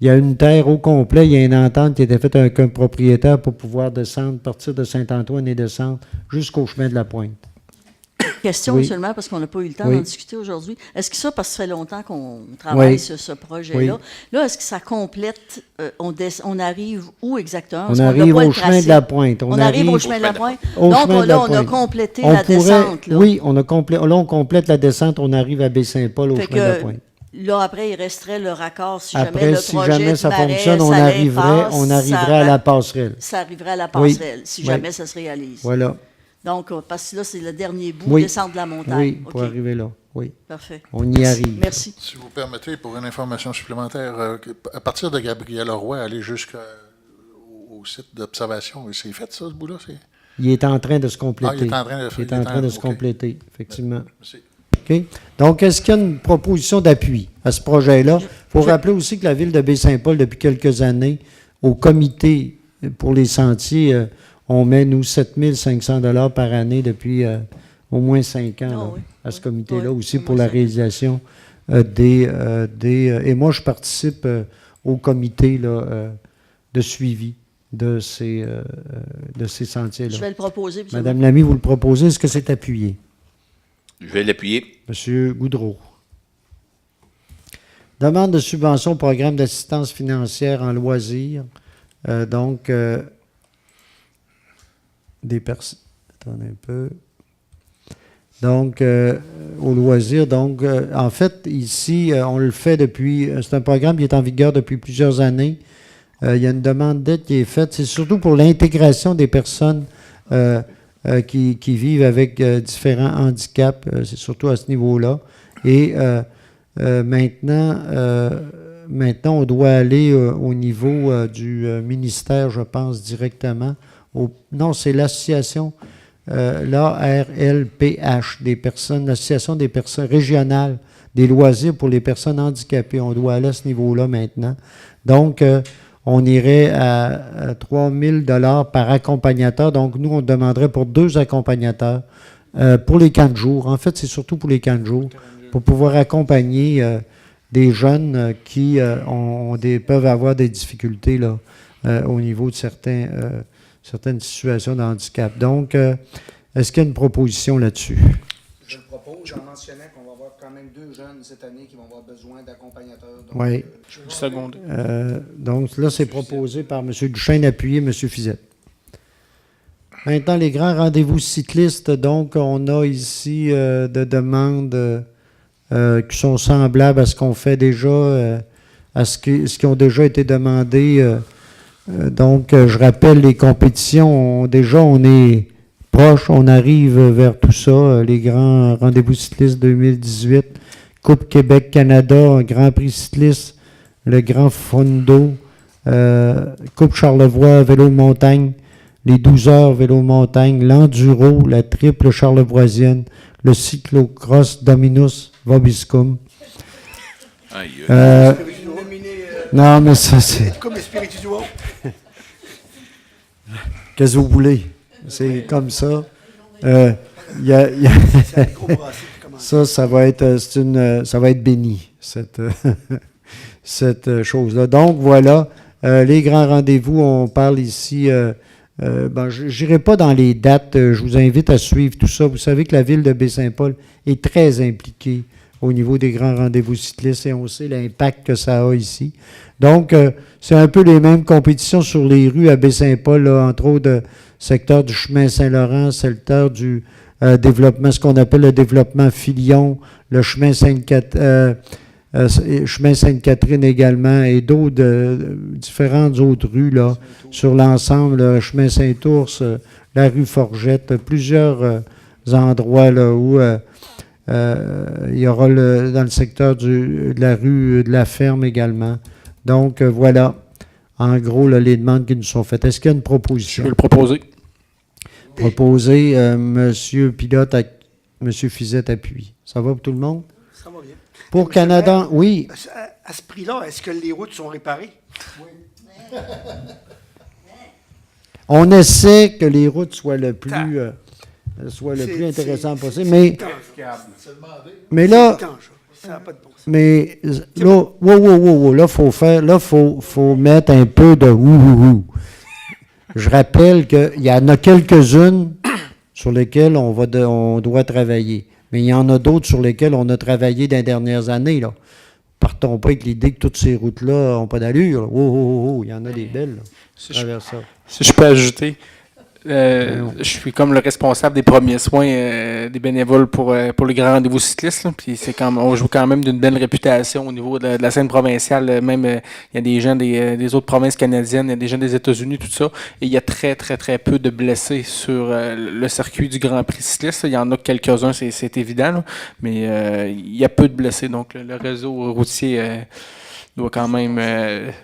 il y a une terre au complet, il y a une entente qui a été faite avec un propriétaire pour pouvoir descendre, partir de Saint-Antoine et descendre jusqu'au chemin de la Pointe. Question seulement, parce qu'on n'a pas eu le temps d'en discuter aujourd'hui. Est-ce que ça, parce que ça fait longtemps qu'on travaille sur ce projet-là, là, est-ce que ça complète, on arrive où exactement? On arrive au chemin de la Pointe. On arrive au chemin de la Pointe. Donc là, on a complété la descente. Là. Oui, on complète la descente, on arrive à Baie-Saint-Paul au chemin de la Pointe. Là, après, il resterait le raccord. Si après, jamais ça fonctionne, on arriverait à la passerelle. Ça arriverait à la passerelle, si jamais ça se réalise. Voilà. Donc, parce que là, c'est le dernier bout, descendre de la montagne. Oui, pour arriver là. Oui. Parfait. On y arrive. Merci. Si vous permettez, pour une information supplémentaire, à partir de Gabriel-Leroy, aller jusqu'au site d'observation, c'est fait, ça, ce bout-là? Il est en train de se compléter. Il est en train de se compléter, effectivement. Merci. OK. Donc, est-ce qu'il y a une proposition d'appui à ce projet-là? Il faut rappeler aussi que la Ville de Baie-Saint-Paul, depuis quelques années, au comité pour les sentiers, on met, nous, 7 500 $ par année depuis au moins 5 ans à ce comité-là aussi pour la réalisation et moi, je participe au comité là, de suivi de ces sentiers-là. Je vais le proposer. Madame Lamy, vous le proposez. Est-ce que c'est appuyé? Je vais l'appuyer. Monsieur Goudreau. Demande de subvention au programme d'assistance financière en loisirs. Donc, des personnes. Attendez un peu. Donc, au loisir. Donc, en fait, ici, on le fait depuis. C'est un programme qui est en vigueur depuis plusieurs années. Il y a une demande d'aide qui est faite. C'est surtout pour l'intégration des personnes qui vivent avec différents handicaps. C'est surtout à ce niveau-là. Et maintenant, on doit aller au niveau du ministère, je pense, directement. Non, c'est l'association, l'ARLPH, l'association des personnes régionales des loisirs pour les personnes handicapées. On doit aller à ce niveau-là maintenant. Donc, on irait à 3 000 $ par accompagnateur. Donc, nous, on demanderait pour 2 accompagnateurs pour les camps de jour. En fait, c'est surtout pour les camps de jour, pour pouvoir accompagner des jeunes qui peuvent avoir des difficultés là, au niveau de certaines situations de handicap. Donc, est-ce qu'il y a une proposition là-dessus? Je le propose en mentionnant qu'on va avoir quand même 2 jeunes cette année qui vont avoir besoin d'accompagnateurs. Oui. Donc là, c'est proposé par M. Duchesne, appuyé M. Fizette. Maintenant, les grands rendez-vous cyclistes. Donc, on a ici de demandes qui sont semblables à ce qu'on fait déjà, à ce qui ont déjà été demandés. Donc, je rappelle les compétitions. Déjà, on est proche, on arrive vers tout ça. Les grands rendez-vous cyclistes 2018, Coupe Québec-Canada, Grand Prix cycliste, le Grand Fondo, Coupe Charlevoix, vélo montagne, les 12 heures vélo montagne, l'enduro, la triple charlevoisienne, le cyclocross Dominus Vobiscum. Non, mais ça, c'est... Comme les spirituaux. Qu'est-ce que vous voulez? C'est comme ça. Ça va être béni, cette chose-là. Donc, voilà, les grands rendez-vous, on parle ici... je n'irai pas dans les dates, je vous invite à suivre tout ça. Vous savez que la ville de Baie-Saint-Paul est très impliquée au niveau des grands rendez-vous cyclistes et on sait l'impact que ça a ici. Donc, c'est un peu les mêmes compétitions sur les rues à Baie-Saint-Paul, là, entre autres, secteur du chemin Saint-Laurent, secteur du développement, ce qu'on appelle le développement Filion, le chemin chemin Sainte-Catherine également, et d'autres, différentes autres rues, là, sur l'ensemble, le chemin Saint-Ours, la rue Forgette, plusieurs endroits, là, où il y aura dans le secteur de la rue de la Ferme également. Donc, voilà, en gros, là, les demandes qui nous sont faites. Est-ce qu'il y a une proposition? Je vais le proposer. Proposer, M. Pilote, M. Fizette appuie. Ça va pour tout le monde? Ça va bien. Pour Canada, oui. À ce prix-là, est-ce que les routes sont réparées? Oui. On essaie que les routes soient le plus intéressant possible, mais là... Mais là, là, faut mettre un peu de ouh. Je rappelle qu'il y en a quelques-unes sur lesquelles on doit travailler. Mais il y en a d'autres sur lesquelles on a travaillé dans les dernières années. Là. Partons pas avec l'idée que toutes ces routes-là n'ont pas d'allure. Il y en a des belles. Si je peux ajouter, je suis comme le responsable des premiers soins des bénévoles pour les grands rendez-vous cyclistes. Là. Puis on joue quand même d'une belle réputation au niveau de la scène provinciale. Même il y a des gens des autres provinces canadiennes, il y a des gens des États-Unis, tout ça. Et il y a très, très, très peu de blessés sur le circuit du Grand Prix cycliste. Il y en a quelques-uns, c'est évident. Là. Mais il y a peu de blessés. Donc le réseau routier... doit quand même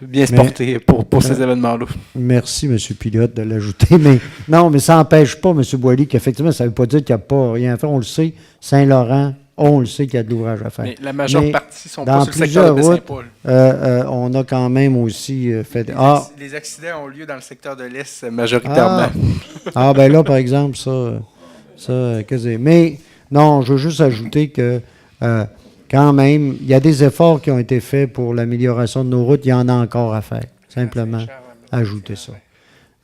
bien se porter pour ces événements-là. Merci, M. Pilote, de l'ajouter. Mais ça n'empêche pas, M. Boily, qu'effectivement, ça ne veut pas dire qu'il n'y a pas rien à faire. On le sait, Saint-Laurent, on le sait qu'il y a de l'ouvrage à faire. Mais la majeure partie sont pas sur le secteur de Baie-Saint-Paul. On a quand même aussi fait... Les accidents ont lieu dans le secteur de l'Est, majoritairement. Ben là, par exemple, mais non, je veux juste ajouter que... quand même, il y a des efforts qui ont été faits pour l'amélioration de nos routes. Il y en a encore à faire. Simplement, ajouter ça.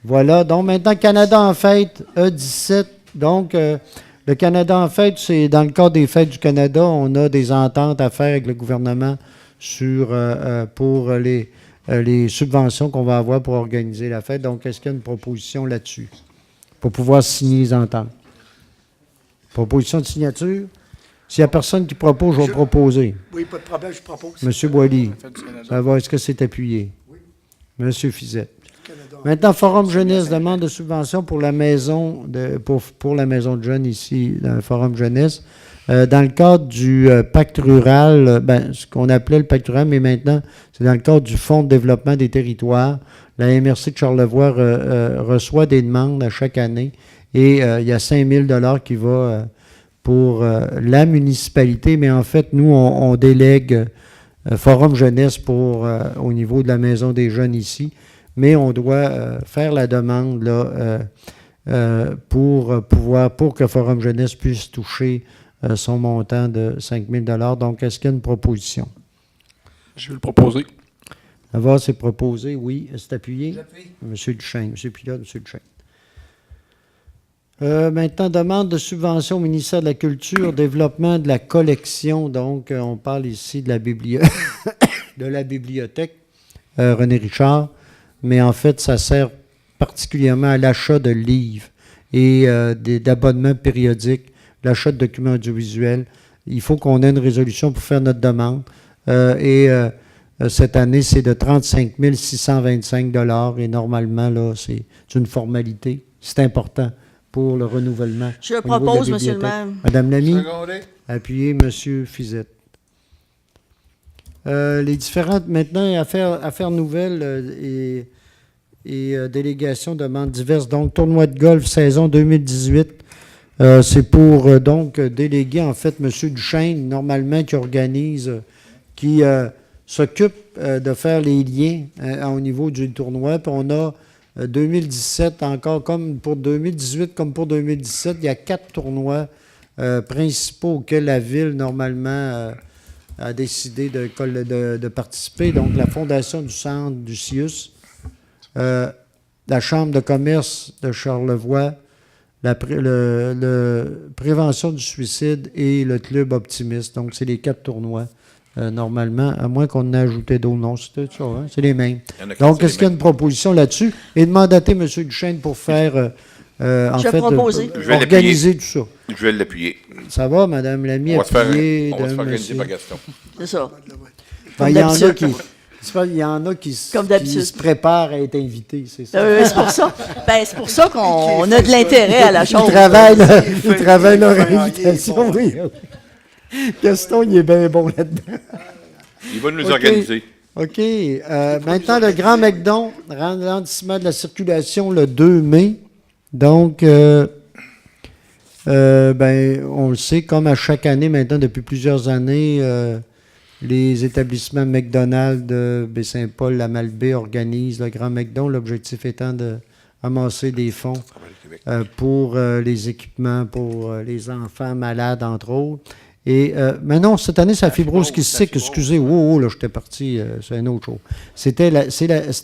Voilà. Donc, maintenant, Canada en fête, E17. Donc, le Canada en fête, c'est dans le cadre des fêtes du Canada, on a des ententes à faire avec le gouvernement pour les subventions qu'on va avoir pour organiser la fête. Donc, est-ce qu'il y a une proposition là-dessus pour pouvoir signer les ententes? Proposition de signature? S'il n'y a personne qui propose, je vais proposer. Oui, pas de problème, je propose. M. Boily, ça va, est-ce que c'est appuyé? Oui. M. Fizette. Maintenant, Forum Jeunesse demande de subvention pour la maison pour la maison de jeunes ici, dans le Forum Jeunesse. Dans le cadre du pacte rural, ce qu'on appelait le pacte rural, mais maintenant, c'est dans le cadre du Fonds de développement des territoires. La MRC de Charlevoix reçoit des demandes à chaque année et il y a 5 000 $ qui va... pour la municipalité, mais en fait, nous, on délègue Forum Jeunesse au niveau de la Maison des Jeunes ici, mais on doit faire la demande là, pour que Forum Jeunesse puisse toucher son montant de 5 000 $. Donc, est-ce qu'il y a une proposition? Je vais le proposer. Avoir, c'est proposé, oui. C'est appuyé? J'appuie. M. Duchesne. M. Pilote, M. Duchesne. Maintenant, demande de subvention au ministère de la Culture, développement de la collection. Donc, on parle ici de la bibliothèque René Richard, mais en fait, ça sert particulièrement à l'achat de livres et d'abonnements périodiques, l'achat de documents audiovisuels. Il faut qu'on ait une résolution pour faire notre demande. Cette année, c'est de 35 625 $ et normalement, là, c'est une formalité. C'est important pour le renouvellement. Je le propose, Monsieur le maire. Madame Lamy, appuyez M. Fizette. Les différentes, maintenant, affaires nouvelles et délégations demandes diverses. Donc, tournoi de golf saison 2018. C'est pour, donc, déléguer, en fait, M. Duchesne, normalement, qui organise, qui s'occupe de faire les liens au niveau du tournoi. Puis on a 2017, encore comme pour 2018, comme pour 2017, il y a 4 tournois principaux auxquels la Ville, normalement, a décidé de participer. Donc, la Fondation du Centre du CIUS, la Chambre de commerce de Charlevoix, la Prévention du suicide et le Club Optimiste. Donc, c'est les 4 tournois. Normalement, à moins qu'on ait ajouté d'autres. Non, c'est ça, hein? C'est les mêmes. Donc, est-ce qu'il y a une proposition là-dessus? Et de mandater M. Duchesne pour faire, organiser tout ça. Je vais l'appuyer. Ça va, Mme Lamy, appuyer. On va se faire organiser par Gaston. C'est ça. Ben, il y en a qui se préparent à être invités, c'est ça? Oui, c'est pour ça. Ben, c'est pour ça qu'on a de l'intérêt à la chose. Ils travaillent leur invitation, oui. Gaston, il est bien bon là-dedans. Il va nous organiser. OK. Maintenant, le Grand McDon, ralentissement de la circulation le 2 mai. Donc, on le sait, comme à chaque année maintenant, depuis plusieurs années, les établissements McDonald's de Baie-Saint-Paul, la Malbaie organisent le Grand McDon. L'objectif étant de amasser des fonds pour les équipements, pour les enfants malades, entre autres. Mais non, cette année, c'est la fibrose kystique. Excusez, là, j'étais parti, c'est une autre chose. C'est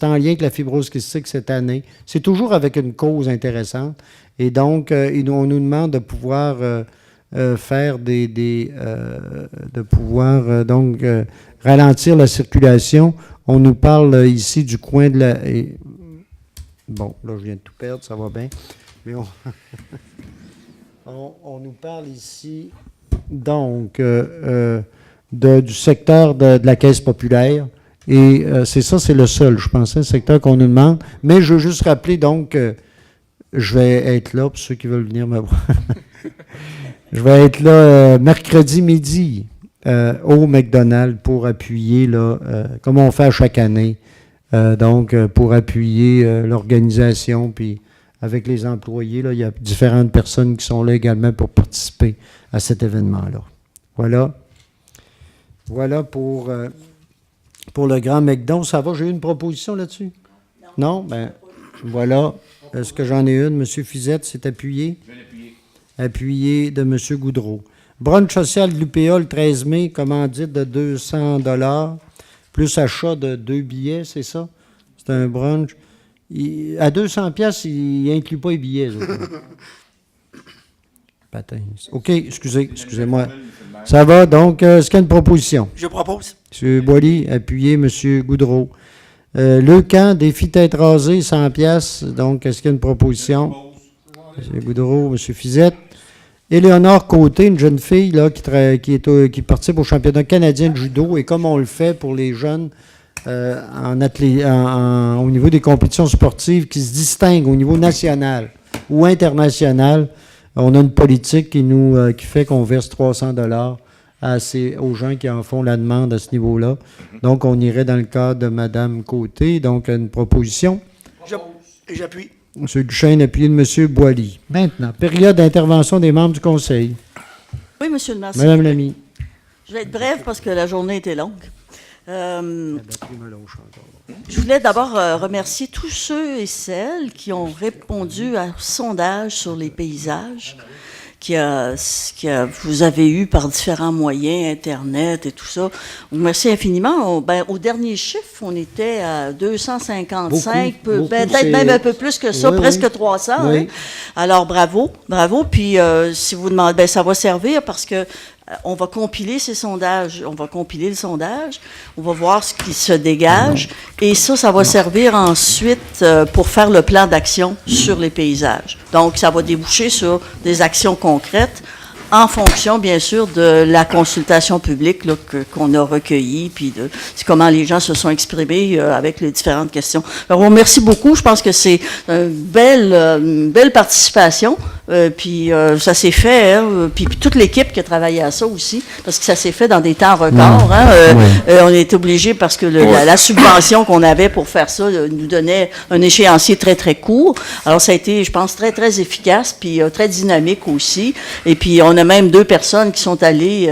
en lien avec la fibrose kystique cette année. C'est toujours avec une cause intéressante. Et donc, on nous demande de pouvoir faire ralentir la circulation. On nous parle ici du coin de la... Bon, là, je viens de tout perdre, ça va bien. Mais on nous parle ici... Donc, du secteur de la Caisse populaire. Et c'est le seul, je pensais, le secteur qu'on nous demande. Mais je veux juste rappeler, donc, je vais être là, pour ceux qui veulent venir me voir. Je vais être là mercredi midi au McDonald's pour appuyer, là, comme on fait à chaque année, pour appuyer l'organisation, puis avec les employés, là, il y a différentes personnes qui sont là également pour participer à cet événement-là. Voilà pour le Grand McDon. Ça va? J'ai eu une proposition là-dessus? Non? Ben, voilà. Est-ce que j'en ai une? M. Fizette s'est appuyé? Je vais l'appuyer. Appuyé de M. Goudreau. Brunch social de l'UPA le 13 mai, commandite de 200 $, plus achat de 2 billets, c'est ça? C'est un brunch. À 200 $, il n'inclut pas les billets. OK, excusez-moi. Ça va, donc, est-ce qu'il y a une proposition? Je propose. M. Boily, appuyé, M. Goudreau. Le camp, défi tête rasée, 100 $. Donc, est-ce qu'il y a une proposition? M. Goudreau, M. Fizette. Éléonore Côté, une jeune fille là, qui participe au championnat canadien de judo. Et comme on le fait pour les jeunes au niveau des compétitions sportives qui se distinguent au niveau national ou international, on a une politique qui fait qu'on verse 300 $ aux gens qui en font la demande à ce niveau-là. Donc, on irait dans le cadre de Mme Côté. Donc, une proposition. J'appuie. M. Duchesne, appuyé de M. Boily. Maintenant, période d'intervention des membres du Conseil. Oui, M. le maire. Mme Lamy. Je vais être brève parce que la journée était longue. Je voulais d'abord remercier tous ceux et celles qui ont répondu à sondage sur les paysages vous avez eu par différents moyens, Internet et tout ça. Merci infiniment. Au dernier chiffre, on était à 255, peut-être même un peu plus que ça, presque 300. Oui. Hein? Alors, bravo. Puis, si vous demandez, ça va servir parce que on va compiler ces sondages, on va compiler le sondage, on va voir ce qui se dégage, et ça va servir ensuite pour faire le plan d'action sur les paysages. Donc, ça va déboucher sur des actions concrètes en fonction, bien sûr, de la consultation publique là, qu'on a recueillie, puis de comment les gens se sont exprimés avec les différentes questions. Alors, merci beaucoup. Je pense que c'est une belle participation. Puis ça s'est fait, hein, puis toute l'équipe qui a travaillé à ça aussi, parce que ça s'est fait dans des temps records. Hein, on est obligé parce que la subvention qu'on avait pour faire ça nous donnait un échéancier très, très court. Alors ça a été, je pense, très, très efficace, puis très dynamique aussi. Et puis on a même 2 personnes qui sont allées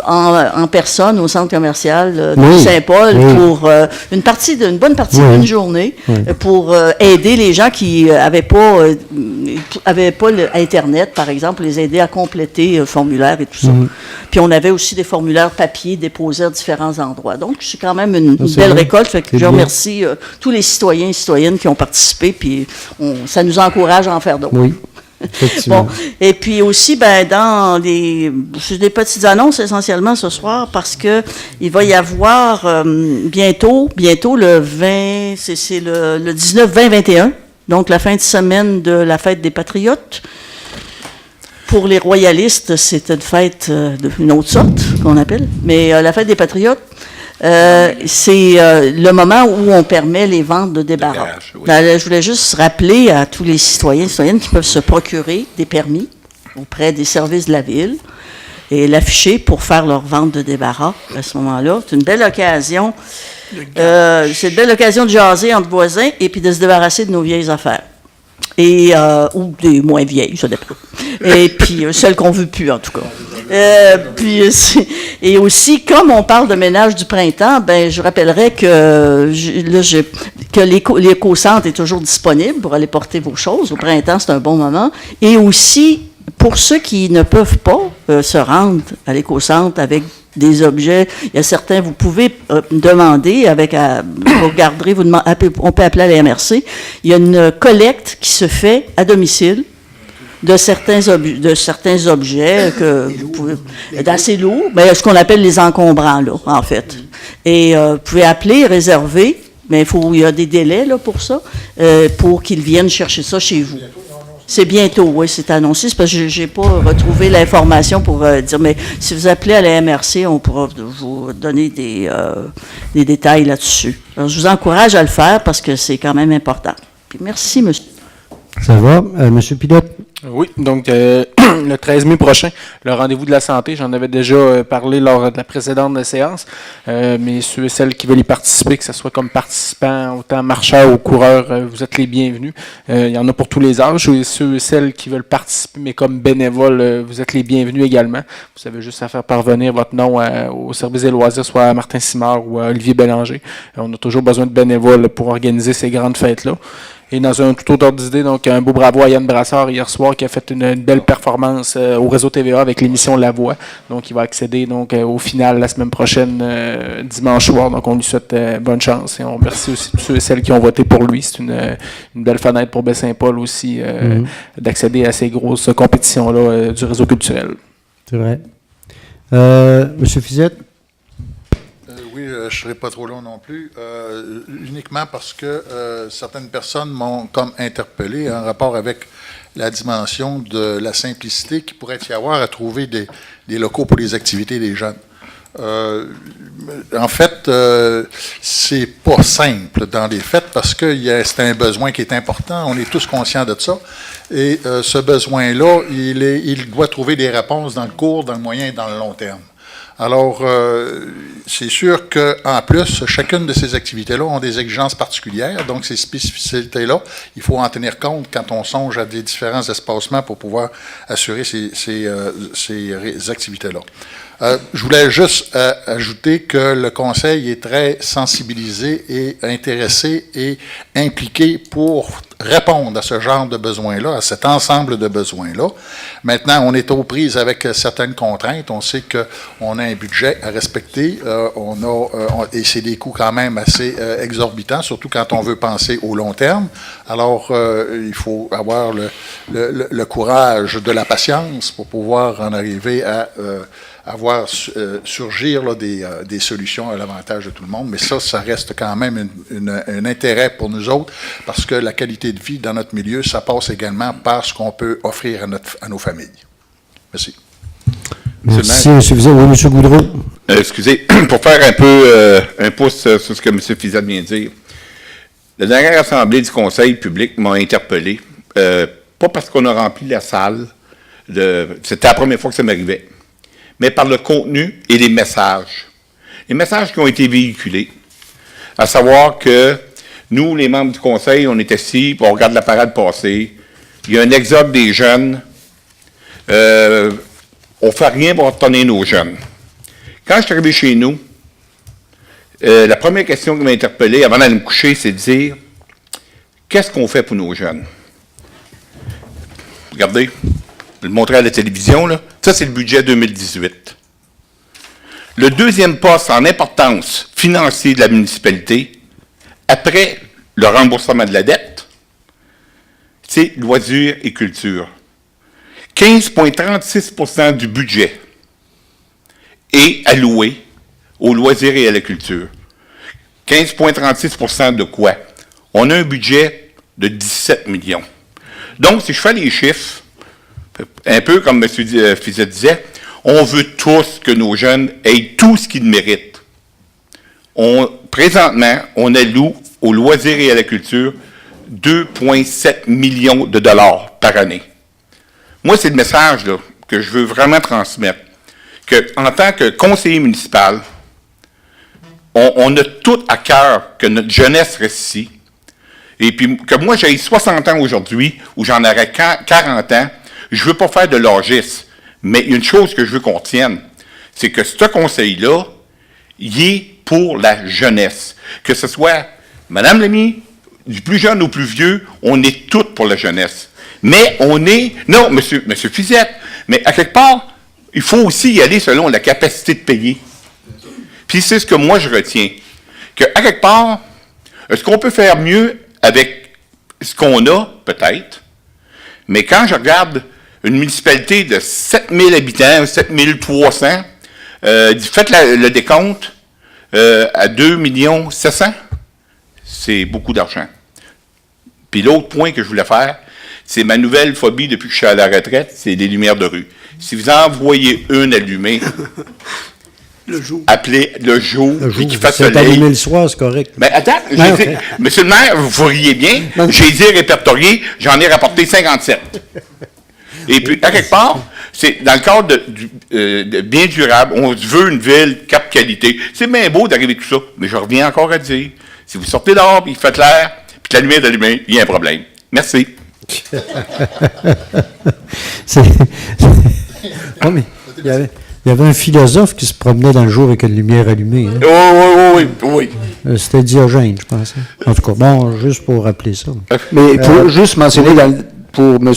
en personne au centre commercial de Saint-Paul pour une bonne partie d'une journée pour aider les gens qui avaient pas Internet, par exemple, les aider à compléter le formulaire et tout ça. Puis on avait aussi des formulaires papier déposés à différents endroits. Donc, c'est quand même une belle récolte. Fait que je remercie tous les citoyens et citoyennes qui ont participé, puis ça nous encourage à en faire d'autres. Oui. Bon, et puis aussi, dans des petites annonces essentiellement ce soir, parce que il va y avoir bientôt le 20, c'est le 19-20-21, donc la fin de semaine de la fête des Patriotes. Pour les royalistes, c'est une fête d'une autre sorte qu'on appelle, mais la fête des Patriotes, c'est le moment où on permet les ventes de débarras. Je voulais juste rappeler à tous les citoyens et citoyennes qui peuvent se procurer des permis auprès des services de la ville et l'afficher pour faire leur vente de débarras à ce moment-là. C'est une belle occasion. C'est une belle occasion de jaser entre voisins et puis de se débarrasser de nos vieilles affaires. Ou des moins vieilles, ça dépend. Et puis, celles qu'on ne veut plus, en tout cas. Et aussi, comme on parle de ménage du printemps, je rappellerai que l'éco-centre est toujours disponible pour aller porter vos choses. Au printemps, c'est un bon moment. Et aussi, pour ceux qui ne peuvent pas se rendre à l'éco-centre avec des objets, il y a certains, vous pouvez demander, vous regarderez, on peut appeler à la MRC, il y a une collecte qui se fait à domicile de certains objets que vous pouvez, d'assez lourds, ce qu'on appelle les encombrants, là, en fait. Et vous pouvez appeler, réserver, mais il y a des délais là, pour ça, pour qu'ils viennent chercher ça chez vous. C'est bientôt, oui, c'est annoncé. C'est parce que je n'ai pas retrouvé l'information pour dire, mais si vous appelez à la MRC, on pourra vous donner des détails là-dessus. Alors, je vous encourage à le faire parce que c'est quand même important. Puis merci, monsieur. Ça va, monsieur Pilote? Oui, donc le 13 mai prochain, le rendez-vous de la santé, j'en avais déjà parlé lors de la précédente séance, mais ceux et celles qui veulent y participer, que ce soit comme participants, autant marcheurs ou coureurs, vous êtes les bienvenus. Il y en a pour tous les âges, et ceux et celles qui veulent participer, mais comme bénévoles, vous êtes les bienvenus également. Vous avez juste à faire parvenir votre nom au service des loisirs, soit à Martin Simard ou à Olivier Bélanger. On a toujours besoin de bénévoles pour organiser ces grandes fêtes-là. Et dans un tout autre ordre d'idée, donc un beau bravo à Yann Brassard hier soir qui a fait une belle performance au réseau TVA avec l'émission La Voix. Donc il va accéder donc au final la semaine prochaine, dimanche soir. Donc on lui souhaite bonne chance et on remercie aussi tous ceux et celles qui ont voté pour lui. C'est une belle fenêtre pour Baie-Saint-Paul aussi d'accéder à ces grosses compétitions-là du réseau culturel. C'est vrai. Monsieur Fizette? Oui, je ne serai pas trop long non plus, uniquement parce que certaines personnes m'ont comme interpellé en rapport avec la dimension de la simplicité qu'il pourrait y avoir à trouver des locaux pour les activités des jeunes. En fait, c'est pas simple dans les faits parce que c'est un besoin qui est important, on est tous conscients de ça, et ce besoin-là, il doit trouver des réponses dans le court, dans le moyen et dans le long terme. Alors, c'est sûr qu'en plus, chacune de ces activités-là ont des exigences particulières, donc ces spécificités-là, il faut en tenir compte quand on songe à des différents espacements pour pouvoir assurer ces activités-là. Je voulais juste ajouter que le Conseil est très sensibilisé et intéressé et impliqué pour répondre à ce genre de besoins-là, à cet ensemble de besoins-là. Maintenant, on est aux prises avec certaines contraintes. On sait qu'on a un budget à respecter. Et c'est des coûts quand même assez exorbitants, surtout quand on veut penser au long terme. Alors, il faut avoir le courage de la patience pour pouvoir en arriver à voir surgir là, des solutions à l'avantage de tout le monde. Mais ça reste quand même un intérêt pour nous autres, parce que la qualité de vie dans notre milieu, ça passe également par ce qu'on peut offrir à nos familles. Merci. Merci, M. Goudreau. Excusez, pour faire un peu un pouce sur ce que M. Fiset vient de dire. La dernière assemblée du Conseil public m'a interpellé, pas parce qu'on a rempli la salle, c'était la première fois que ça m'arrivait, mais par le contenu et les messages. Les messages qui ont été véhiculés, à savoir que nous, les membres du Conseil, on est assis, on regarde la parade passer, il y a un exode des jeunes, on ne fait rien pour retenir nos jeunes. Quand je suis arrivé chez nous, la première question qui m'a interpellé avant d'aller me coucher, c'est de dire, qu'est-ce qu'on fait pour nos jeunes? Regardez, je vais le montrer à la télévision, là. Ça, c'est le budget 2018. Le deuxième poste en importance financière de la municipalité, après le remboursement de la dette, c'est loisirs et culture. 15,36% du budget est alloué aux loisirs et à la culture. 15,36% de quoi? On a un budget de 17 millions. Donc, si je fais les chiffres, un peu comme M. Fiset disait, on veut tous que nos jeunes aient tout ce qu'ils méritent. Présentement, on alloue aux loisirs et à la culture 2,7 millions de dollars par année. Moi, c'est le message là, que je veux vraiment transmettre. En tant que conseiller municipal, on a tout à cœur que notre jeunesse reste ici. Et puis que moi, j'ai 60 ans aujourd'hui, ou j'en aurais 40 ans, je ne veux pas faire de l'âgisme. Mais une chose que je veux qu'on tienne, c'est que ce conseil-là, il est pour la jeunesse. Que ce soit Mme Lamy, du plus jeune au plus vieux, on est tous pour la jeunesse. Mais on est... Non, M. Fiset, mais à quelque part, il faut aussi y aller selon la capacité de payer. Puis c'est ce que moi je retiens. Qu'à quelque part, est-ce qu'on peut faire mieux avec ce qu'on a? Peut-être. Mais quand je regarde une municipalité de 7000 habitants, 7300, faites le décompte à 2 700 000, c'est beaucoup d'argent. Puis l'autre point que je voulais faire, c'est ma nouvelle phobie depuis que je suis à la retraite, c'est les lumières de rue. Si vous en voyez une allumée, le jour. Appelez le jour, puis qu'il fasse soleil. C'est allumé le soir, c'est correct. Mais attends, okay. Monsieur le maire, vous riez bien, j'ai dit répertorié, j'en ai rapporté 57. Et puis, à quelque part, c'est dans le cadre de bien durable, on veut une ville cap qualité. C'est bien beau d'arriver tout ça, mais je reviens encore à dire, si vous sortez dehors, puis il fait clair, puis que la lumière est allumée, il y a un problème. Merci. Non, mais il y avait un philosophe qui se promenait dans le jour avec une lumière allumée. Hein? Oui. C'était Diogène, je pense. En tout cas, bon, juste pour rappeler ça. Mais pour juste mentionner pour M.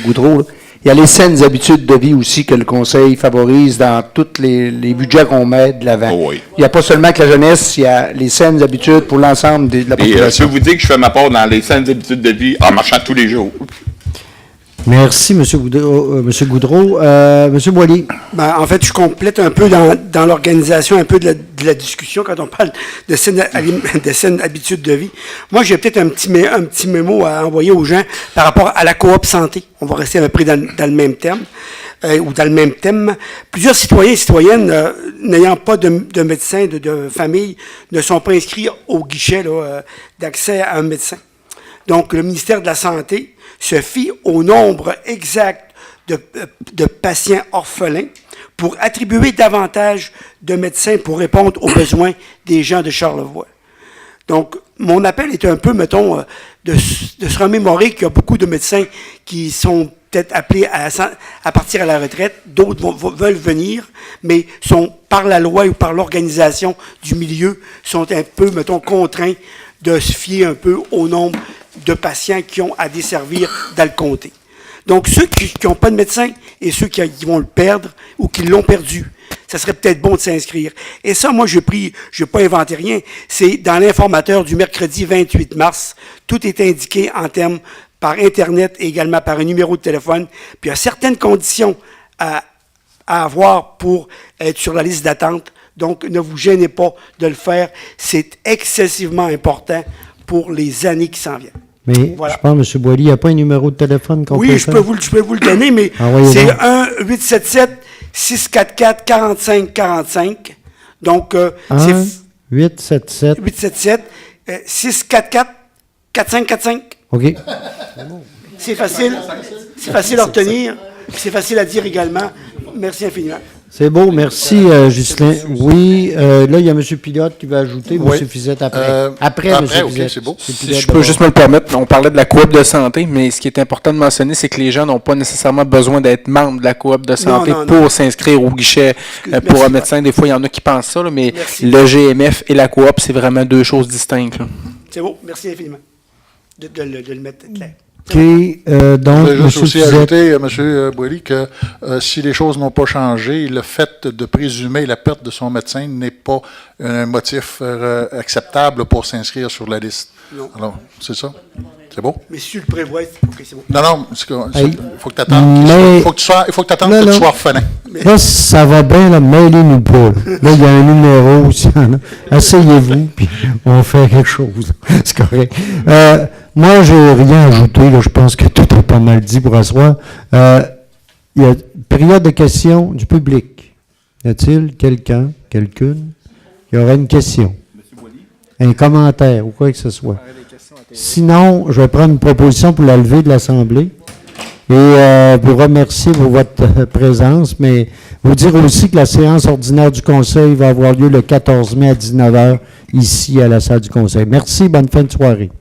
Goudreau, là, il y a les saines habitudes de vie aussi que le Conseil favorise dans tous les budgets qu'on met de l'avant. Oh oui. Il n'y a pas seulement que la jeunesse, il y a les saines habitudes pour l'ensemble de la population. Je peux vous dire que je fais ma part dans les saines habitudes de vie en marchant tous les jours. Merci, M. Goudreau. M. Boilly. Ben, en fait, je complète un peu dans l'organisation un peu de la discussion quand on parle de saines habitudes de vie. Moi, j'ai peut-être un petit mémo à envoyer aux gens par rapport à la coop santé. On va rester à peu près dans le même terme. Ou dans le même thème. Plusieurs citoyens et citoyennes n'ayant pas de médecin, de famille, ne sont pas inscrits au guichet d'accès à un médecin. Donc, le ministère de la Santé se fie au nombre exact de patients orphelins pour attribuer davantage de médecins pour répondre aux besoins des gens de Charlevoix. Donc, mon appel est un peu, mettons, de se remémorer qu'il y a beaucoup de médecins qui sont peut-être appelés à partir à la retraite, d'autres veulent venir, mais sont, par la loi ou par l'organisation du milieu, sont un peu, mettons, contraints de se fier un peu au nombre de patients qui ont à desservir dans le comté. Donc, ceux qui n'ont pas de médecin et ceux qui vont le perdre ou qui l'ont perdu, ça serait peut-être bon de s'inscrire. Et ça, moi, je n'ai pas inventé rien. C'est dans l'informateur du mercredi 28 mars. Tout est indiqué en termes par Internet et également par un numéro de téléphone. Puis il y a certaines conditions à avoir pour être sur la liste d'attente. Donc, ne vous gênez pas de le faire. C'est excessivement important pour les années qui s'en viennent. Mais voilà. Je pense, M. Boily, il n'y a pas un numéro de téléphone qu'on peut Oui, je peux vous le donner, mais c'est 1-877-644-4545. Donc, c'est 877-644-4545. OK. C'est facile à retenir, c'est facile à dire également. Merci infiniment. C'est beau, merci, Ghislain. Oui, là, il y a M. Pilote qui va ajouter, M. Fizette après. Après, M. Fizette. C'est beau. Si je peux juste me le permettre, on parlait de la coop de santé, mais ce qui est important de mentionner, c'est que les gens n'ont pas nécessairement besoin d'être membres de la coop de santé pour s'inscrire au guichet pour un médecin. Des fois, il y en a qui pensent ça, là, mais le GMF et la coop, c'est vraiment deux choses distinctes. C'est beau, merci infiniment de le mettre clair. OK, donc, je voudrais juste aussi ajouter, M. Boily, que si les choses n'ont pas changé, le fait de présumer la perte de son médecin n'est pas un motif acceptable pour s'inscrire sur la liste. Non. Alors, c'est ça? C'est bon? Mais si tu le prévois, OK, c'est bon. Non, il faut que tu attendes. Il faut que tu attendes que tu sois orphelin. Là, ça va bien, là, mêlez-nous pas. Là, il y a un numéro aussi. Asseyez-vous, puis on fait quelque chose. C'est correct. Moi, je n'ai rien ajouté. Là, je pense que tout est pas mal dit pour asseoir. Il y a une période de questions du public. Y a-t-il quelqu'un, quelqu'une, qui aurait une question? Un commentaire ou quoi que ce soit. Sinon, je vais prendre une proposition pour la levée de l'Assemblée et vous remercier pour votre présence, mais vous dire aussi que la séance ordinaire du Conseil va avoir lieu le 14 mai à 19h ici à la salle du Conseil. Merci, bonne fin de soirée.